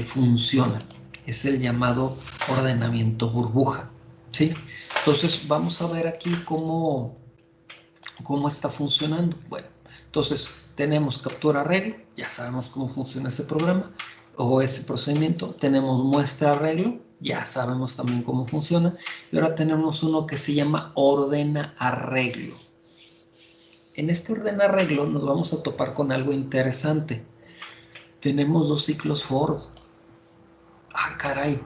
funciona. Es el llamado ordenamiento burbuja, ¿sí? Entonces vamos a ver aquí cómo está funcionando. Bueno, entonces tenemos captura arreglo, ya sabemos cómo funciona este programa o ese procedimiento. Tenemos muestra arreglo, ya sabemos también cómo funciona. Y ahora tenemos uno que se llama ordena arreglo. En este orden arreglo nos vamos a topar con algo interesante. Tenemos 2 ciclos for. Ah, caray,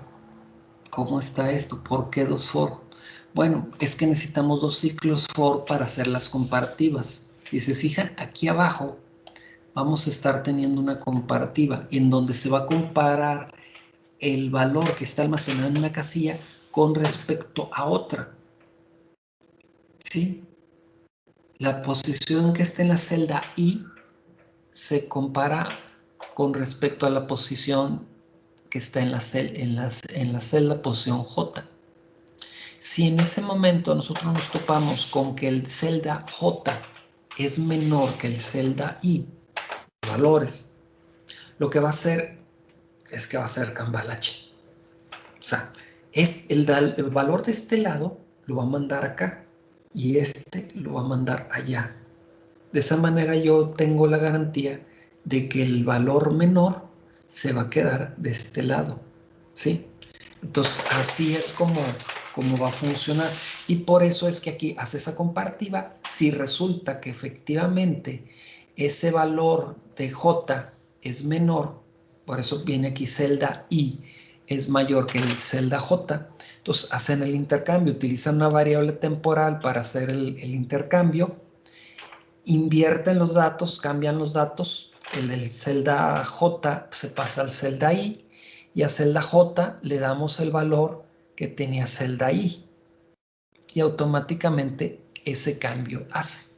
¿cómo está esto? ¿Por qué 2 for? Bueno, es que necesitamos 2 ciclos for para hacer las comparativas. Si se fijan, aquí abajo vamos a estar teniendo una comparativa en donde se va a comparar el valor que está almacenado en una casilla con respecto a otra. ¿Sí? La posición que está en la celda I se compara con respecto a la posición que está en la celda posición J. Si en ese momento nosotros nos topamos con que el celda J es menor que el celda I, valores, lo que va a hacer es que va a ser cambalache. O sea, el valor de este lado lo va a mandar acá y este lo va a mandar allá. De esa manera yo tengo la garantía de que el valor menor se va a quedar de este lado, ¿sí? Entonces, así es como va a funcionar. Y por eso es que aquí hace esa comparativa. Si resulta que efectivamente ese valor de J es menor, por eso viene aquí celda I, es mayor que el celda J, entonces hacen el intercambio, utilizan una variable temporal para hacer el intercambio, invierten los datos, cambian los datos, el del celda J se pasa al celda I y a celda J le damos el valor que tenía celda I y automáticamente ese cambio hace.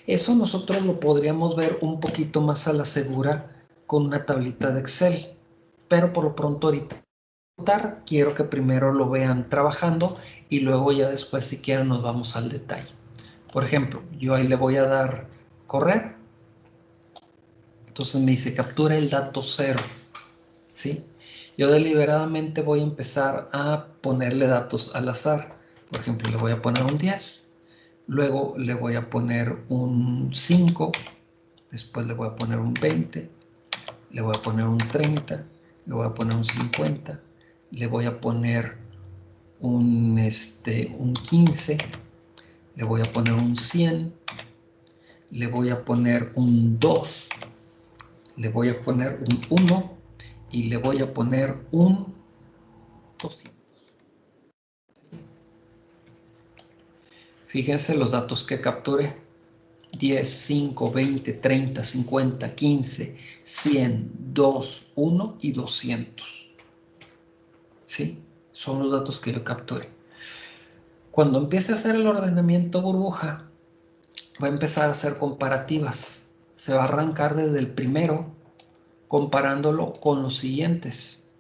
Eso nosotros lo podríamos ver un poquito más a la segura con una tablita de Excel, pero por lo pronto ahorita quiero que primero lo vean trabajando y luego ya después si quieren nos vamos al detalle. Por ejemplo, yo ahí le voy a dar correr. Entonces me dice captura el dato 0, ¿sí? Yo deliberadamente voy a empezar a ponerle datos al azar. Por ejemplo, le voy a poner un 10, luego le voy a poner un 5, después le voy a poner un 20, le voy a poner un 30, le voy a poner un 50, le voy a poner un 15, le voy a poner un 100, le voy a poner un 2, le voy a poner un 1 y le voy a poner un 200. Fíjense los datos que capturé. 10, 5, 20, 30, 50, 15, 100, 2, 1 y 200. ¿Sí? Son los datos que yo capturé. Cuando empiece a hacer el ordenamiento burbuja, va a empezar a hacer comparativas. Se va a arrancar desde el primero, comparándolo con los siguientes.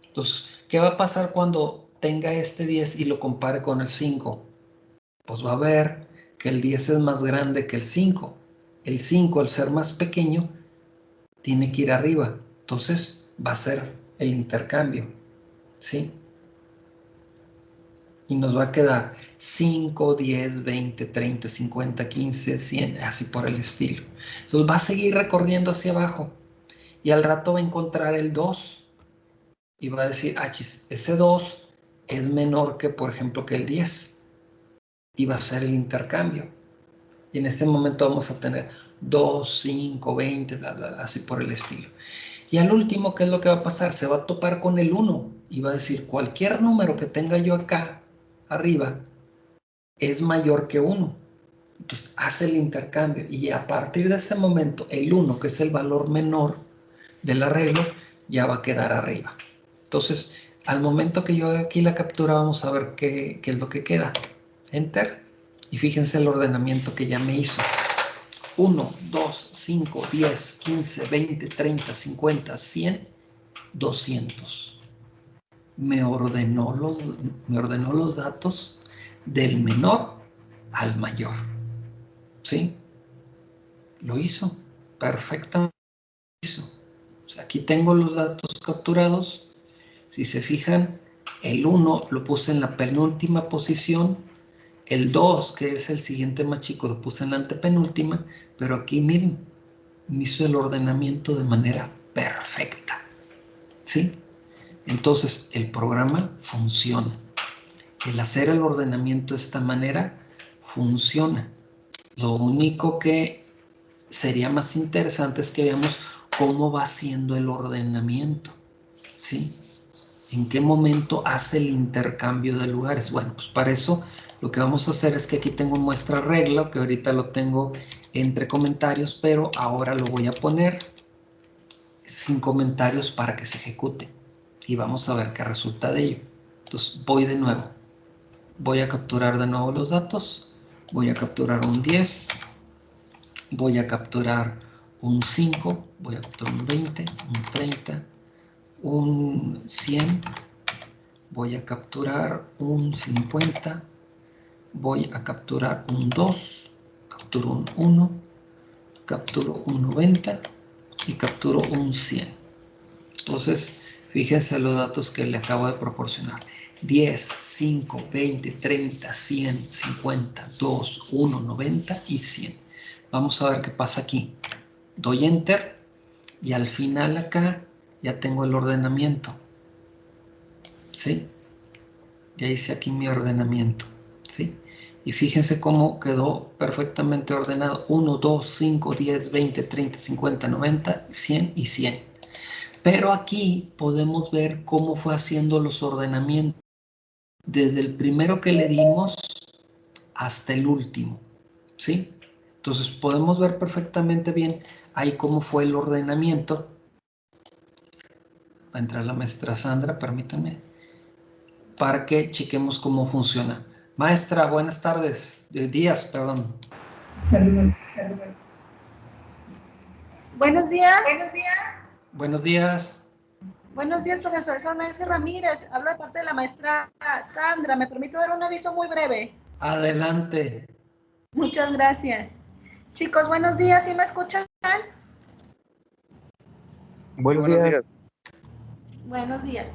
Entonces, ¿qué va a pasar cuando tenga este 10 y lo compare con el 5? Pues va a ver que el 10 es más grande que el 5. El 5, al ser más pequeño, tiene que ir arriba. Entonces, va a ser el intercambio, ¿sí? Y nos va a quedar 5, 10, 20, 30, 50, 15, 100, así por el estilo. Entonces va a seguir recorriendo hacia abajo y al rato va a encontrar el 2 y va a decir, ese 2 es menor que, por ejemplo, que el 10 y va a ser el intercambio. Y en este momento vamos a tener 2, 5, 20, bla, bla, así por el estilo. Y al último, ¿qué es lo que va a pasar? Se va a topar con el 1 y va a decir, cualquier número que tenga yo acá, arriba, es mayor que 1. Entonces hace el intercambio y a partir de ese momento, el 1, que es el valor menor del arreglo, ya va a quedar arriba. Entonces, al momento que yo haga aquí la captura, vamos a ver qué es lo que queda. Enter. Y fíjense el ordenamiento que ya me hizo. 1, 2, 5, 10, 15, 20, 30, 50, 100, 200. Me ordenó los datos del menor al mayor. ¿Sí? Lo hizo. Perfectamente lo hizo. O sea, aquí tengo los datos capturados. Si se fijan, el 1 lo puse en la penúltima posición. El 2, que es el siguiente más chico, lo puse en la antepenúltima. Pero aquí, miren, me hizo el ordenamiento de manera perfecta. ¿Sí? Entonces, el programa funciona. El hacer el ordenamiento de esta manera funciona. Lo único que sería más interesante es que veamos cómo va siendo el ordenamiento, ¿sí? ¿En qué momento hace el intercambio de lugares? Bueno, pues para eso lo que vamos a hacer es que aquí tengo un muestra regla, que ahorita lo tengo entre comentarios, pero ahora lo voy a poner sin comentarios para que se ejecute. Y vamos a ver qué resulta de ello. Entonces voy de nuevo. Voy a capturar de nuevo los datos. Voy a capturar un 10. Voy a capturar un 5. Voy a capturar un 20, un 30, un 100. Voy a capturar un 50. Voy a capturar un 2. Capturo un 1. Capturo un 90. Y capturo un 100. Entonces, fíjense los datos que le acabo de proporcionar. 10, 5, 20, 30, 100, 50, 2, 1, 90 y 100. Vamos a ver qué pasa aquí. Doy Enter y al final acá ya tengo el ordenamiento. ¿Sí? Ya hice aquí mi ordenamiento. ¿Sí? Y fíjense cómo quedó perfectamente ordenado. 1, 2, 5, 10, 20, 30, 50, 90, 100 y 100. Pero aquí podemos ver cómo fue haciendo los ordenamientos desde el primero que le dimos hasta el último, ¿sí? Entonces podemos ver perfectamente bien ahí cómo fue el ordenamiento. Va a entrar la maestra Sandra, permítanme, para que chequemos cómo funciona. Maestra, buenas tardes, días, perdón. Buenos días. Buenos días. Buenos días, profesor. Soy Nancy Ramírez. Hablo de parte de la maestra Sandra. ¿Me permite dar un aviso muy breve? Adelante. Muchas gracias. Chicos, buenos días. ¿Sí me escuchan? Buenos días. Buenos días.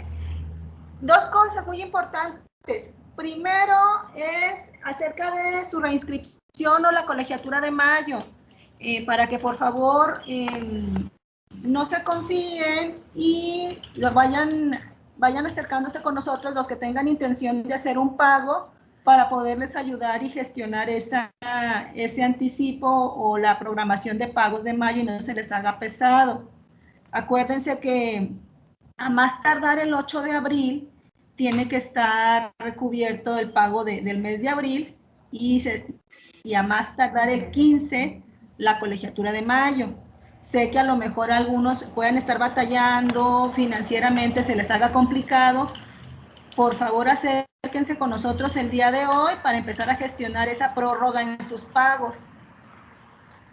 Dos cosas muy importantes. Primero es acerca de su reinscripción o la colegiatura de mayo. Para que por favor no se confíen y vayan acercándose con nosotros los que tengan intención de hacer un pago para poderles ayudar y gestionar ese anticipo o la programación de pagos de mayo y no se les haga pesado. Acuérdense que a más tardar el 8 de abril tiene que estar recubierto el pago del mes de abril y a más tardar el 15 la colegiatura de mayo. Sé que a lo mejor algunos puedan estar batallando financieramente, se les haga complicado. Por favor, acérquense con nosotros el día de hoy para empezar a gestionar esa prórroga en sus pagos.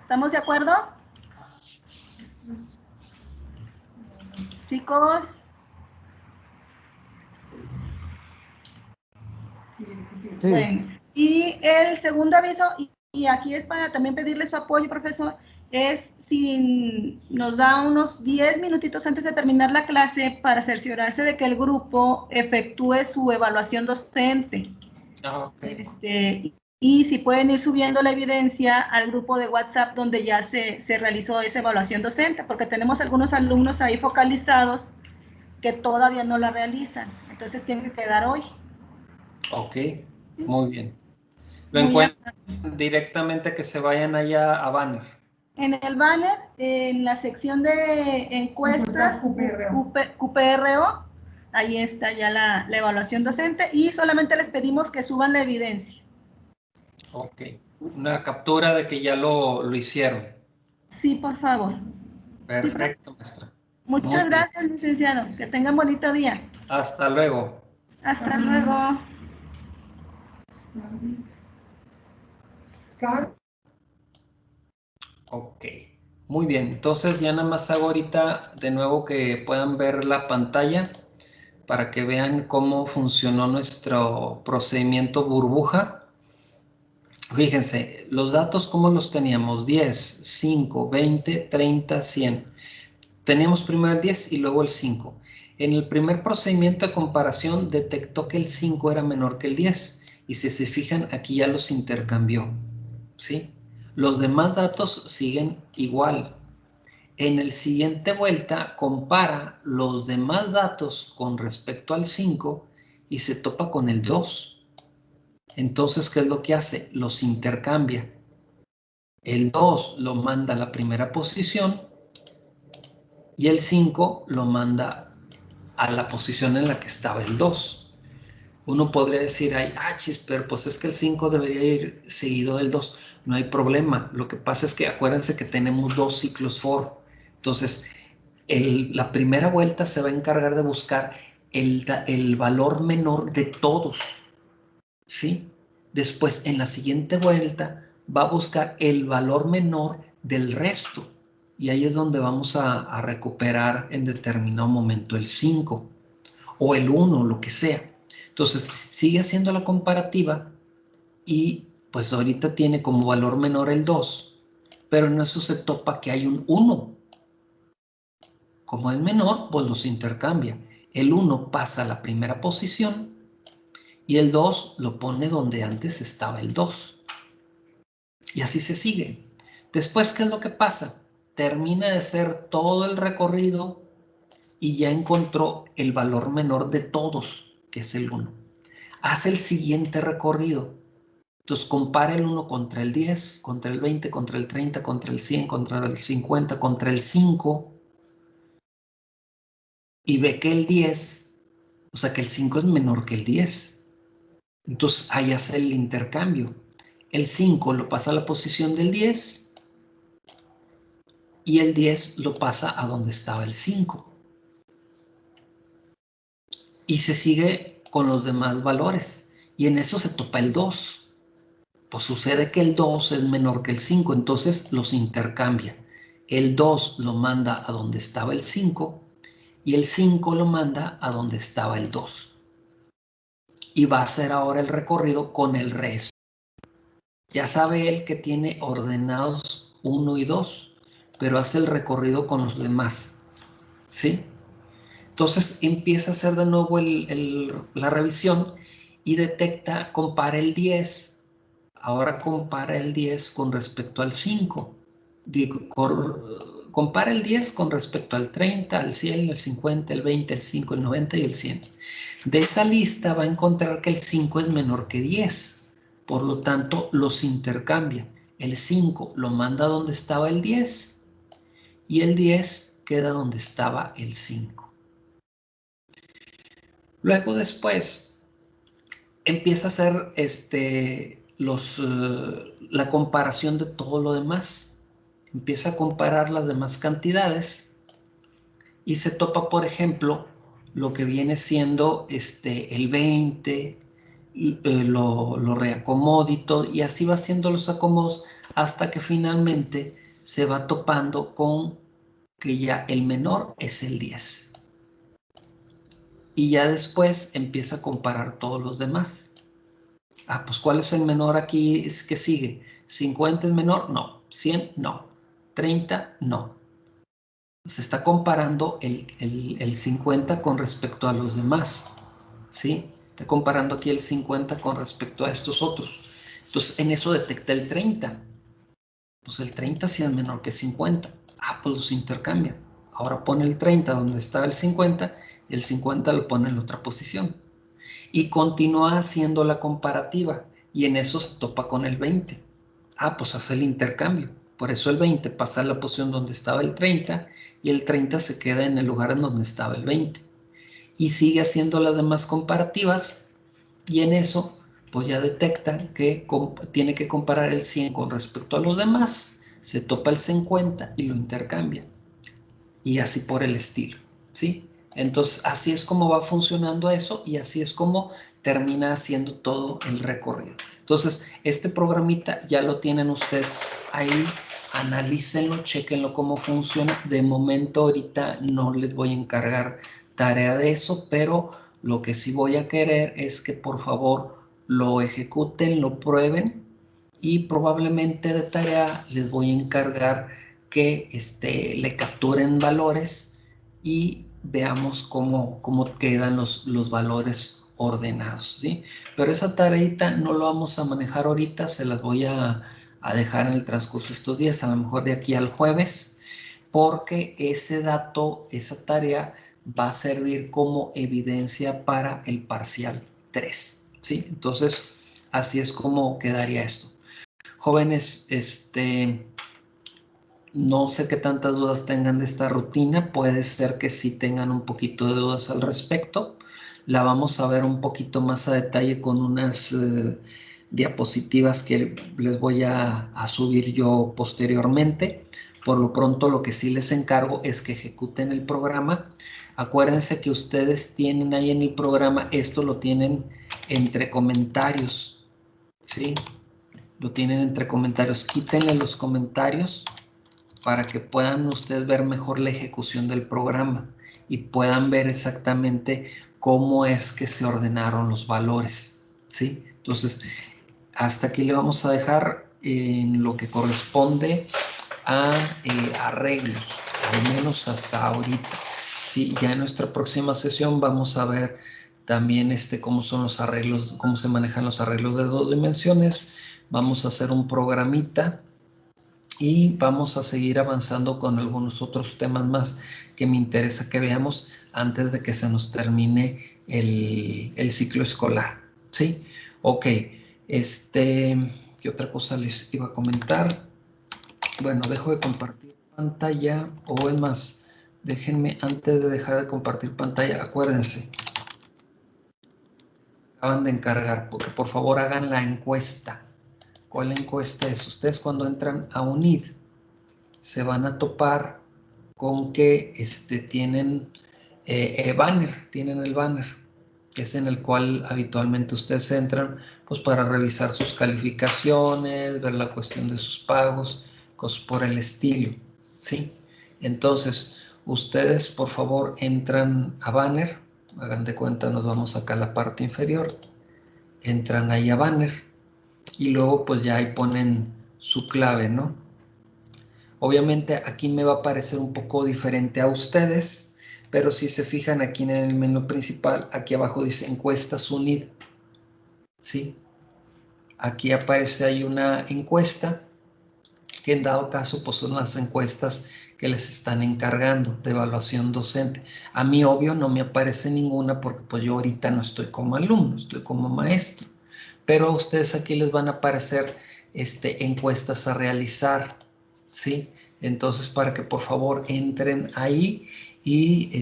¿Estamos de acuerdo? Chicos. Sí. Bueno, y el segundo aviso, y aquí es para también pedirle su apoyo, profesor, es si nos da unos 10 minutitos antes de terminar la clase para cerciorarse de que el grupo efectúe su evaluación docente. Okay. Y si pueden ir subiendo la evidencia al grupo de WhatsApp donde ya se realizó esa evaluación docente, porque tenemos algunos alumnos ahí focalizados que todavía no la realizan, entonces tiene que quedar hoy. Ok, muy bien. Lo encuentran directamente, que se vayan allá a banner. En el banner, en la sección de encuestas, QPRO, ahí está ya la evaluación docente y solamente les pedimos que suban la evidencia. Ok, una captura de que ya lo hicieron. Sí, por favor. Perfecto, maestra. Muchas gracias, licenciado. Que tengan bonito día. Hasta luego. Hasta luego. Ok, muy bien. Entonces ya nada más hago ahorita de nuevo que puedan ver la pantalla para que vean cómo funcionó nuestro procedimiento burbuja. Fíjense, los datos cómo los teníamos: 10, 5, 20, 30, 100. Teníamos primero el 10 y luego el 5. En el primer procedimiento de comparación detectó que el 5 era menor que el 10 y si se fijan aquí ya los intercambió, ¿sí? Los demás datos siguen igual. En el siguiente vuelta compara los demás datos con respecto al 5 y se topa con el 2. Entonces, ¿qué es lo que hace? Los intercambia. El 2 lo manda a la primera posición y el 5 lo manda a la posición en la que estaba el 2. Uno podría decir, ay, pero pues es que el 5 debería ir seguido del 2. No hay problema. Lo que pasa es que acuérdense que tenemos 2 ciclos for. Entonces, la primera vuelta se va a encargar de buscar el valor menor de todos, ¿sí? Después, en la siguiente vuelta, va a buscar el valor menor del resto. Y ahí es donde vamos a recuperar en determinado momento el 5 o el 1, lo que sea. Entonces, sigue haciendo la comparativa y pues ahorita tiene como valor menor el 2, pero en eso se topa que hay un 1. Como es menor, pues los intercambia. El 1 pasa a la primera posición y el 2 lo pone donde antes estaba el 2. Y así se sigue. Después, ¿qué es lo que pasa? Termina de hacer todo el recorrido y ya encontró el valor menor de todos, que es el 1. Hace el siguiente recorrido. Entonces compara el 1 contra el 10, contra el 20, contra el 30, contra el 100, contra el 50, contra el 5 y ve que el 10, o sea que el 5 es menor que el 10. Entonces ahí hace el intercambio. El 5 lo pasa a la posición del 10 y el 10 lo pasa a donde estaba el 5. Y se sigue con los demás valores. Y en eso se topa el 2. Pues sucede que el 2 es menor que el 5, entonces los intercambia. El 2 lo manda a donde estaba el 5 y el 5 lo manda a donde estaba el 2. Y va a hacer ahora el recorrido con el resto. Ya sabe él que tiene ordenados 1 y 2, pero hace el recorrido con los demás, ¿sí? Entonces empieza a hacer de nuevo la revisión y detecta, compara el 10. Ahora compara el 10 con respecto al 5. Compara el 10 con respecto al 30, al 100, el 50, el 20, el 5, el 90 y el 100. De esa lista va a encontrar que el 5 es menor que 10. Por lo tanto, los intercambia. El 5 lo manda donde estaba el 10 y el 10 queda donde estaba el 5. Luego después empieza a hacer la comparación de todo lo demás. Empieza a comparar las demás cantidades y se topa, por ejemplo, lo que viene siendo el 20, lo reacomoda y así va haciendo los acomodos hasta que finalmente se va topando con que ya el menor es el 10. Y ya después empieza a comparar todos los demás. Pues ¿cuál es el menor aquí que sigue? ¿50 es menor? No. ¿100? No. ¿30? No. Se está comparando el 50 con respecto a los demás, ¿sí? Está comparando aquí el 50 con respecto a estos otros. Entonces, en eso detecta el 30. Pues el 30 sí es menor que 50. Pues los intercambia. Ahora pone el 30 donde estaba el 50 y el 50 lo pone en la otra posición. Y continúa haciendo la comparativa y en eso se topa con el 20. Pues hace el intercambio. Por eso el 20 pasa a la posición donde estaba el 30 y el 30 se queda en el lugar en donde estaba el 20. Y sigue haciendo las demás comparativas y en eso pues ya detecta que tiene que comparar el 100 con respecto a los demás. Se topa el 50 y lo intercambia. Y así por el estilo, ¿sí? Entonces, así es como va funcionando eso y así es como termina haciendo todo el recorrido. Entonces, este programita ya lo tienen ustedes ahí, analícenlo, chequenlo cómo funciona. De momento, ahorita no les voy a encargar tarea de eso, pero lo que sí voy a querer es que por favor lo ejecuten, lo prueben y probablemente de tarea les voy a encargar que le capturen valores y veamos cómo quedan los valores ordenados, ¿sí? Pero esa tareita no lo vamos a manejar ahorita, se las voy a dejar en el transcurso de estos días, a lo mejor de aquí al jueves, porque ese dato, esa tarea va a servir como evidencia para el parcial 3, ¿sí? Entonces, así es como quedaría esto. Jóvenes, no sé qué tantas dudas tengan de esta rutina, puede ser que sí tengan un poquito de dudas al respecto. La vamos a ver un poquito más a detalle con unas diapositivas que les voy a subir yo posteriormente. Por lo pronto, lo que sí les encargo es que ejecuten el programa. Acuérdense que ustedes tienen ahí en el programa, esto lo tienen entre comentarios, ¿sí? Lo tienen entre comentarios. Quítenle los comentarios para que puedan ustedes ver mejor la ejecución del programa y puedan ver exactamente cómo es que se ordenaron los valores, ¿sí? Entonces, hasta aquí le vamos a dejar en lo que corresponde a arreglos, al menos hasta ahorita. Sí, ya en nuestra próxima sesión vamos a ver también cómo son los arreglos, cómo se manejan los arreglos de 2 dimensiones. Vamos a hacer un programita y vamos a seguir avanzando con algunos otros temas más que me interesa que veamos antes de que se nos termine el ciclo escolar. ¿Sí? Ok. ¿Qué otra cosa les iba a comentar? Bueno, dejo de compartir pantalla, o es más, déjenme, antes de dejar de compartir pantalla, acuérdense, acaban de encargar, porque por favor hagan la encuesta. ¿Cuál encuesta es? Ustedes cuando entran a UNID se van a topar con que tienen banner, tienen el banner, que es en el cual habitualmente ustedes entran pues para revisar sus calificaciones, ver la cuestión de sus pagos, cosas por el estilo, ¿sí? Entonces, ustedes por favor entran a banner, hagan de cuenta, nos vamos acá a la parte inferior, entran ahí a banner y luego pues ya ahí ponen su clave, ¿no? Obviamente aquí me va a parecer un poco diferente a ustedes, pero si se fijan aquí en el menú principal, aquí abajo dice encuestas UNID, ¿sí? Aquí aparece ahí una encuesta, que en dado caso pues son las encuestas que les están encargando de evaluación docente. A mí obvio no me aparece ninguna porque pues yo ahorita no estoy como alumno, estoy como maestro, pero a ustedes aquí les van a aparecer encuestas a realizar, ¿sí? Entonces, para que por favor entren ahí y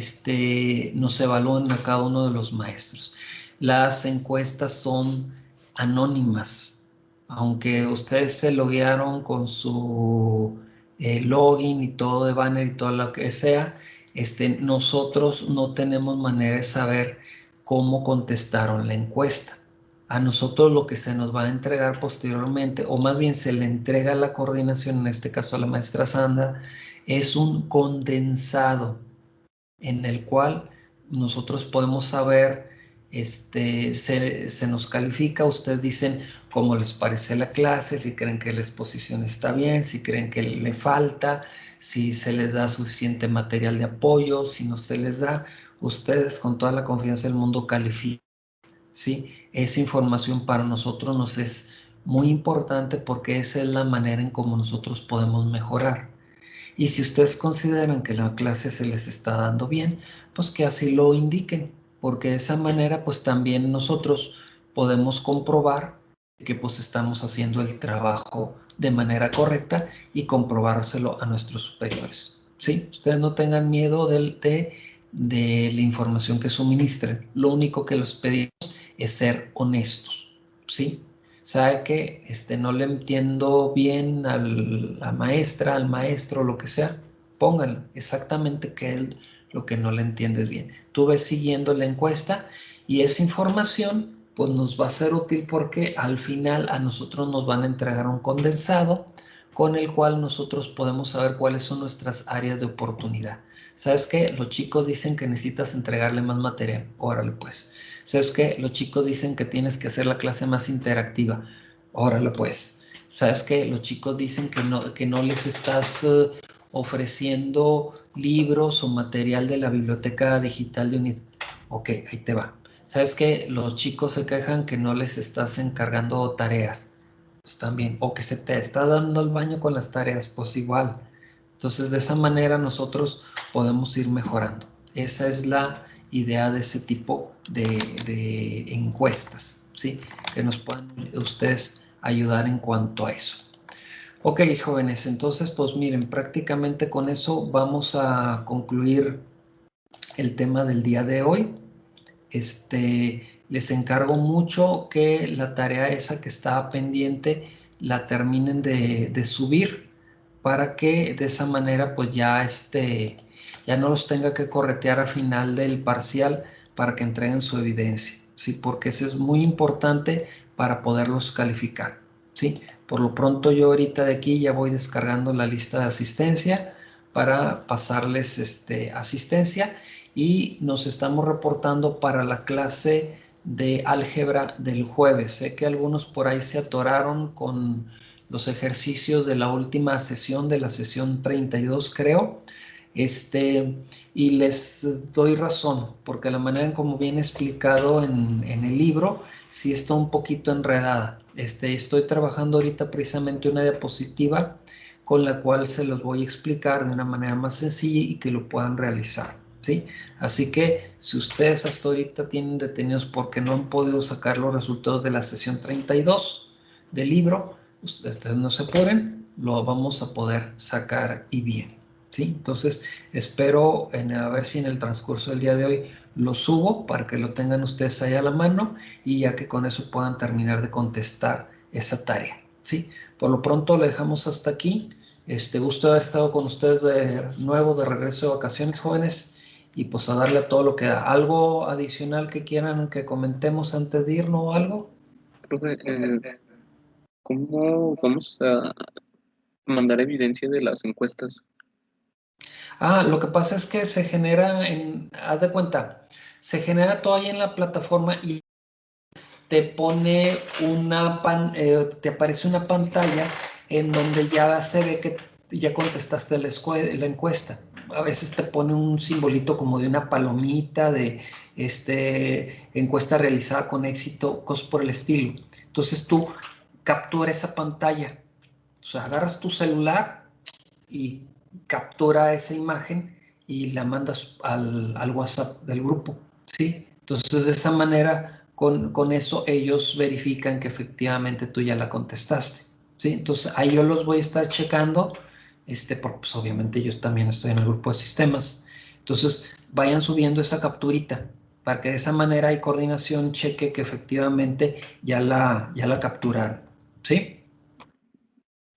nos evalúen a cada uno de los maestros. Las encuestas son anónimas, aunque ustedes se loguearon con su login y todo de banner y todo lo que sea, nosotros no tenemos manera de saber cómo contestaron la encuesta. A nosotros lo que se nos va a entregar posteriormente, o más bien se le entrega a la coordinación, en este caso a la maestra Sandra, es un condensado en el cual nosotros podemos saber, se nos califica, ustedes dicen cómo les parece la clase, si creen que la exposición está bien, si creen que le falta, si se les da suficiente material de apoyo, si no se les da, ustedes con toda la confianza del mundo califican. ¿Sí? Esa información para nosotros nos es muy importante porque esa es la manera en cómo nosotros podemos mejorar. Y si ustedes consideran que la clase se les está dando bien, pues que así lo indiquen, porque de esa manera pues también nosotros podemos comprobar que pues estamos haciendo el trabajo de manera correcta y comprobárselo a nuestros superiores. ¿Sí? Ustedes no tengan miedo de la información que suministren. Lo único que les pedimos es ser honestos, ¿sí? Sabe que no le entiendo bien a la maestra, al maestro, lo que sea, pónganlo exactamente qué es lo que no le entiendes bien. Tú ves siguiendo la encuesta y esa información pues nos va a ser útil porque al final a nosotros nos van a entregar un condensado con el cual nosotros podemos saber cuáles son nuestras áreas de oportunidad. ¿Sabes qué? Los chicos dicen que necesitas entregarle más material. Órale pues. ¿Sabes qué? Los chicos dicen que tienes que hacer la clase más interactiva. Órale pues. ¿Sabes qué? Los chicos dicen que no les estás ofreciendo libros o material de la biblioteca digital de UNID. Ok, ahí te va. ¿Sabes qué? Los chicos se quejan que no les estás encargando tareas. Pues también. O que se te está dando el baño con las tareas. Pues igual. Entonces, de esa manera nosotros podemos ir mejorando. Esa es la idea de ese tipo de encuestas, ¿sí? Que nos puedan ustedes ayudar en cuanto a eso. Ok, jóvenes, entonces pues miren, prácticamente con eso vamos a concluir el tema del día de hoy. Les encargo mucho que la tarea esa que estaba pendiente la terminen de subir para que de esa manera pues ya ya no los tenga que corretear a final del parcial para que entreguen su evidencia, ¿sí? Porque eso es muy importante para poderlos calificar, ¿sí? Por lo pronto yo ahorita de aquí ya voy descargando la lista de asistencia para pasarles asistencia y nos estamos reportando para la clase de álgebra del jueves. Sé que algunos por ahí se atoraron con los ejercicios de la última sesión, de la sesión 32, creo. Y les doy razón, porque la manera en como viene explicado en el libro, sí está un poquito enredada. Estoy trabajando ahorita precisamente una diapositiva con la cual se los voy a explicar de una manera más sencilla y que lo puedan realizar, ¿sí? Así que si ustedes hasta ahorita tienen detenidos porque no han podido sacar los resultados de la sesión 32 del libro, ustedes no se apuren, lo vamos a poder sacar y bien, ¿sí? Entonces espero a ver si en el transcurso del día de hoy lo subo para que lo tengan ustedes ahí a la mano y ya que con eso puedan terminar de contestar esa tarea, ¿sí? Por lo pronto lo dejamos hasta aquí. Gusto de haber estado con ustedes de nuevo, de regreso de vacaciones, jóvenes, y pues a darle a todo lo que da. ¿Algo adicional que quieran que comentemos antes de irnos o algo? Profe, ¿cómo vamos a mandar evidencia de las encuestas? Lo que pasa es que se genera haz de cuenta, se genera todo ahí en la plataforma y te pone te aparece una pantalla en donde ya se ve que ya contestaste la encuesta. A veces te pone un simbolito como de una palomita de encuesta realizada con éxito, cosas por el estilo. Entonces tú captura esa pantalla, o sea, agarras tu celular y captura esa imagen y la mandas al WhatsApp del grupo, ¿sí? Entonces, de esa manera, con eso ellos verifican que efectivamente tú ya la contestaste, ¿sí? Entonces, ahí yo los voy a estar checando, porque pues, obviamente yo también estoy en el grupo de sistemas. Entonces, vayan subiendo esa capturita para que de esa manera hay coordinación, cheque que efectivamente ya la capturaron, ¿sí?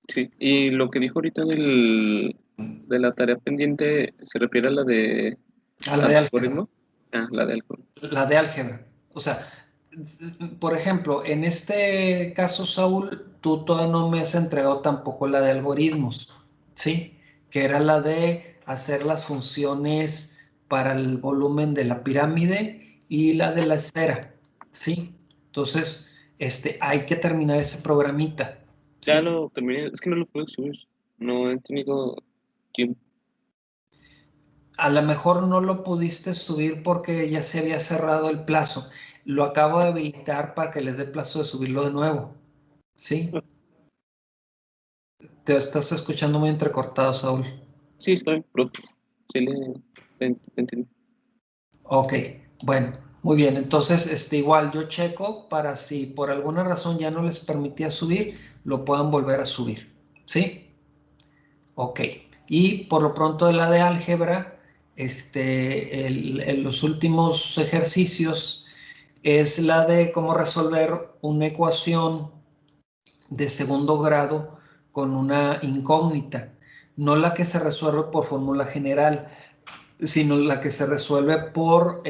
Sí, y lo que dijo ahorita de la tarea pendiente, ¿se refiere a la de A la de álgebra. algoritmo? Ah, la de algoritmo. La de álgebra. O sea, por ejemplo, en este caso, Saúl, tú todavía no me has entregado tampoco la de algoritmos, ¿sí? Que era la de hacer las funciones para el volumen de la pirámide y la de la esfera, ¿sí? Entonces, hay que terminar ese programita, Ya ¿sí? lo terminé, es que no lo puedo subir, no he tenido tiempo. A lo mejor no lo pudiste subir porque ya se había cerrado el plazo. Lo acabo de habilitar para que les dé plazo de subirlo de nuevo. ¿Sí? Te estás escuchando muy entrecortado, Saúl. Sí, estoy, profe. Sí, le entendí. Ok, bueno, muy bien. Entonces, igual yo checo para si por alguna razón ya no les permitía subir, lo puedan volver a subir. ¿Sí? Ok. Y por lo pronto de la de álgebra, los últimos ejercicios es la de cómo resolver una ecuación de segundo grado con una incógnita, no la que se resuelve por fórmula general, sino la que se resuelve por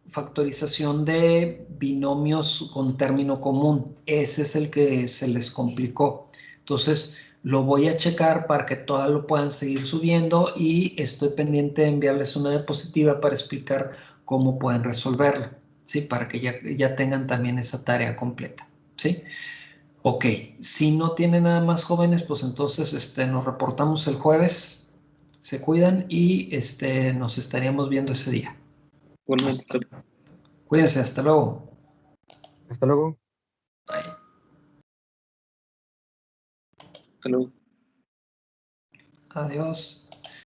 factorización de binomios con término común. Ese es el que se les complicó. Entonces, lo voy a checar para que todas lo puedan seguir subiendo y estoy pendiente de enviarles una diapositiva para explicar cómo pueden resolverlo, ¿sí? Para que ya tengan también esa tarea completa, ¿sí? Ok, si no tienen nada más jóvenes, pues entonces nos reportamos el jueves, se cuidan y nos estaríamos viendo ese día. Igualmente, Hasta, cuídense, hasta luego. Hasta luego. Bye. hasta luego. Adiós.